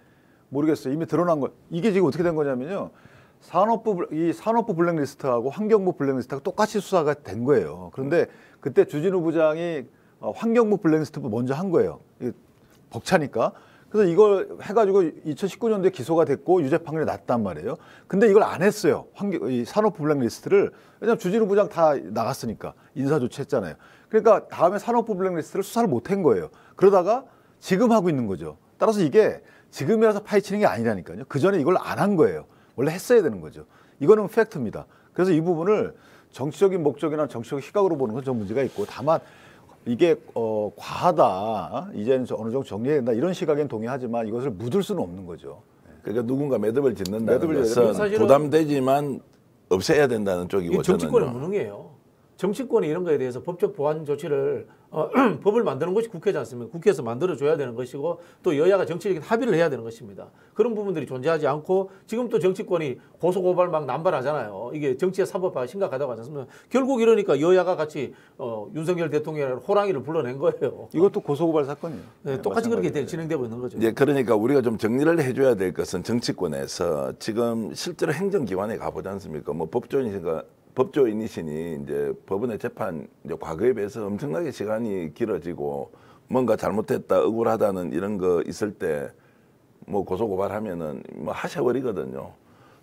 모르겠어요. 이미 드러난 거. 이게 지금 어떻게 된 거냐면요. 산업부 블랙리스트하고 환경부 블랙리스트하고 똑같이 수사가 된 거예요. 그런데 그때 주진우 부장이 환경부 블랙리스트 먼저 한 거예요. 이게 벅차니까. 그래서 이걸 해가지고 2019년도에 기소가 됐고 유죄 판결이 났단 말이에요. 근데 이걸 안 했어요. 이 산업부 블랙리스트를. 왜냐하면 주진우 부장 다 나갔으니까 인사 조치했잖아요. 그러니까 다음에 산업부 블랙리스트를 수사를 못 한 거예요. 그러다가 지금 하고 있는 거죠. 따라서 이게 지금이라서 파헤치는 게 아니라니까요. 그 전에 이걸 안 한 거예요. 원래 했어야 되는 거죠. 이거는 팩트입니다. 그래서 이 부분을 정치적인 목적이나 정치적 시각으로 보는 건 좀 문제가 있고, 다만 이게 과하다, 이제는 어느 정도 정리해야 된다, 이런 시각엔 동의하지만 이것을 묻을 수는 없는 거죠. 그러니까 누군가 매듭을 짓는다는 매듭을 것은 사실은 부담되지만 없애야 된다는 쪽이고 이 정치권의 저는요. 무능이에요. 정치권이 이런 거에 대해서 법적 보완 조치를 법을 만드는 것이 국회지 않습니까? 국회에서 만들어줘야 되는 것이고 또 여야가 정치적인 합의를 해야 되는 것입니다. 그런 부분들이 존재하지 않고 지금 또 정치권이 고소고발 막 남발하잖아요. 이게 정치의 사법화가 심각하다고 하지 않습니까? 결국 이러니까 여야가 같이 윤석열 대통령을 호랑이를 불러낸 거예요. 이것도 고소고발 사건이에요. 네, 똑같이 그렇게 진행되고 있는 거죠. 이제 그러니까 우리가 좀 정리를 해줘야 될 것은 정치권에서 지금 실제로 행정기관에 가보지 않습니까? 뭐 법조인이시니 이제 법원의 재판 이제 과거에 비해서 엄청나게 시간이 길어지고 뭔가 잘못했다 억울하다는 이런 거 있을 때 뭐 고소고발하면은 뭐 하셔버리거든요.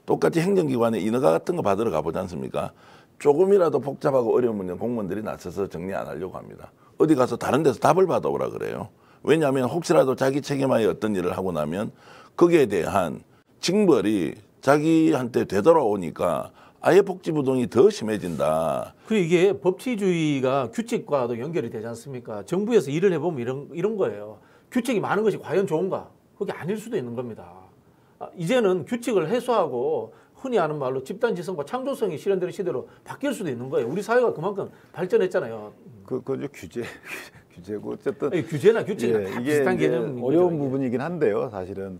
똑같이 행정기관에 인허가 같은 거 받으러 가보지 않습니까? 조금이라도 복잡하고 어려운 문제는 공무원들이 나서서 정리 안 하려고 합니다. 어디 가서 다른 데서 답을 받아오라 그래요. 왜냐하면 혹시라도 자기 책임하에 어떤 일을 하고 나면 거기에 대한 징벌이 자기한테 되돌아오니까 아예 복지부동이 더 심해진다. 그리고 이게 법치주의가 규칙과도 연결이 되지 않습니까? 정부에서 일을 해보면 이런 거예요. 규칙이 많은 것이 과연 좋은가? 그게 아닐 수도 있는 겁니다. 이제는 규칙을 해소하고 흔히 하는 말로 집단지성과 창조성이 실현되는 시대로 바뀔 수도 있는 거예요. 우리 사회가 그만큼 발전했잖아요. 그죠 규제고 어쨌든 규제나 규칙이나 다 이게 비슷한 이제 개념인 어려운 거죠, 부분이긴 한데요. 사실은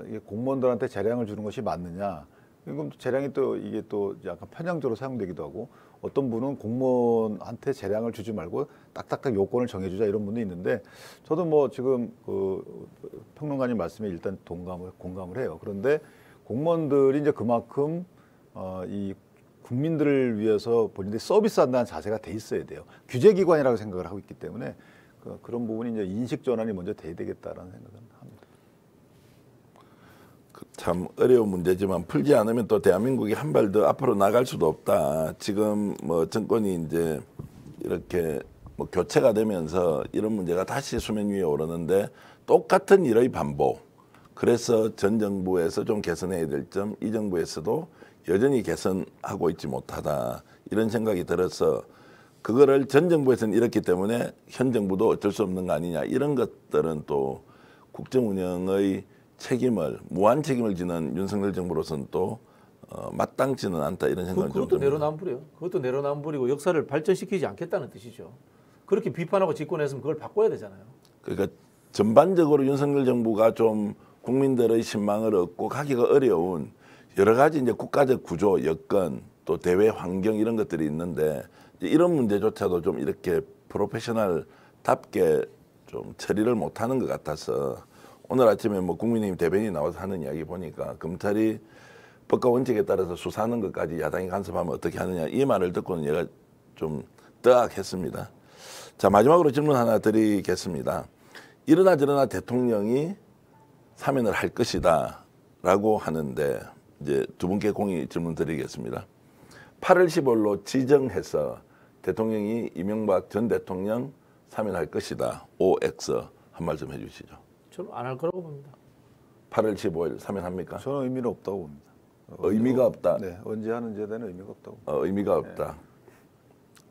이게 공무원들한테 재량을 주는 것이 맞느냐? 그럼 재량이 또 이게 또 약간 편향적으로 사용되기도 하고, 어떤 분은 공무원한테 재량을 주지 말고 딱딱딱 요건을 정해주자 이런 분도 있는데, 저도 뭐 지금 그 평론가님 말씀에 일단 공감을 해요. 그런데 공무원들이 이제 그만큼 이 국민들을 위해서 본인들이 서비스한다는 자세가 돼 있어야 돼요. 규제기관이라고 생각을 하고 있기 때문에 그런 부분이 이제 인식 전환이 먼저 돼야 되겠다라는 생각은 합니다. 참 어려운 문제지만 풀지 않으면 또 대한민국이 한 발 더 앞으로 나갈 수도 없다. 지금 뭐 정권이 이제 이렇게 뭐 교체가 되면서 이런 문제가 다시 수면 위에 오르는데 똑같은 일의 반복. 그래서 전 정부에서 좀 개선해야 될 점, 이 정부에서도 여전히 개선하고 있지 못하다. 이런 생각이 들어서 그거를 전 정부에서는 이렇기 때문에 현 정부도 어쩔 수 없는 거 아니냐. 이런 것들은 또 국정 운영의 책임을 무한 책임을 지는 윤석열 정부로서는 또 마땅치는 않다 이런 생각은 좀 그것도 듭니다. 내로남불이에요. 그것도 내로남불이고 역사를 발전시키지 않겠다는 뜻이죠. 그렇게 비판하고 집권했으면 그걸 바꿔야 되잖아요. 그러니까 전반적으로 윤석열 정부가 좀 국민들의 신망을 얻고 가기가 어려운 여러 가지 이제 국가적 구조, 여건, 또 대외 환경 이런 것들이 있는데 이런 문제조차도 좀 이렇게 프로페셔널답게 좀 처리를 못하는 것 같아서 오늘 아침에 뭐 국민의힘 대변인이 나와서 하는 이야기 보니까 검찰이 법과 원칙에 따라서 수사하는 것까지 야당이 간섭하면 어떻게 하느냐 이 말을 듣고는 얘가 좀 뜨악했습니다. 자, 마지막으로 질문 하나 드리겠습니다. 이러나 저러나 대통령이 사면을 할 것이다 라고 하는데 이제 두 분께 공의 질문 드리겠습니다. 8월 15일로 지정해서 대통령이 이명박 전 대통령 사면할 것이다. OX 한 말씀 해주시죠. 저는 안 할 거라고 봅니다. 8월 15일 사면합니까? 저는 의미는 없다고 봅니다. 의미가 없다. 네, 언제 하는지에 대한 의미가 없다고. 의미가 없다.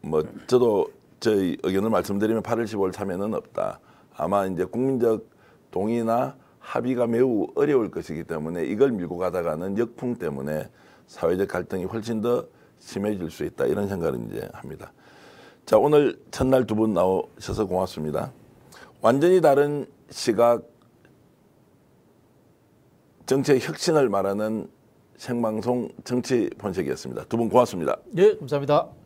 뭐 저도 저희 의견을 말씀드리면 8월 15일 사면은 없다. 아마 이제 국민적 동의나 합의가 매우 어려울 것이기 때문에 이걸 밀고 가다가는 역풍 때문에 사회적 갈등이 훨씬 더 심해질 수 있다 이런 생각을 이제 합니다. 자, 오늘 첫날 두 분 나오셔서 고맙습니다. 완전히 다른 시각, 정치의 혁신을 말하는 생방송 정치 본색이었습니다. 두 분 고맙습니다. 예, 감사합니다.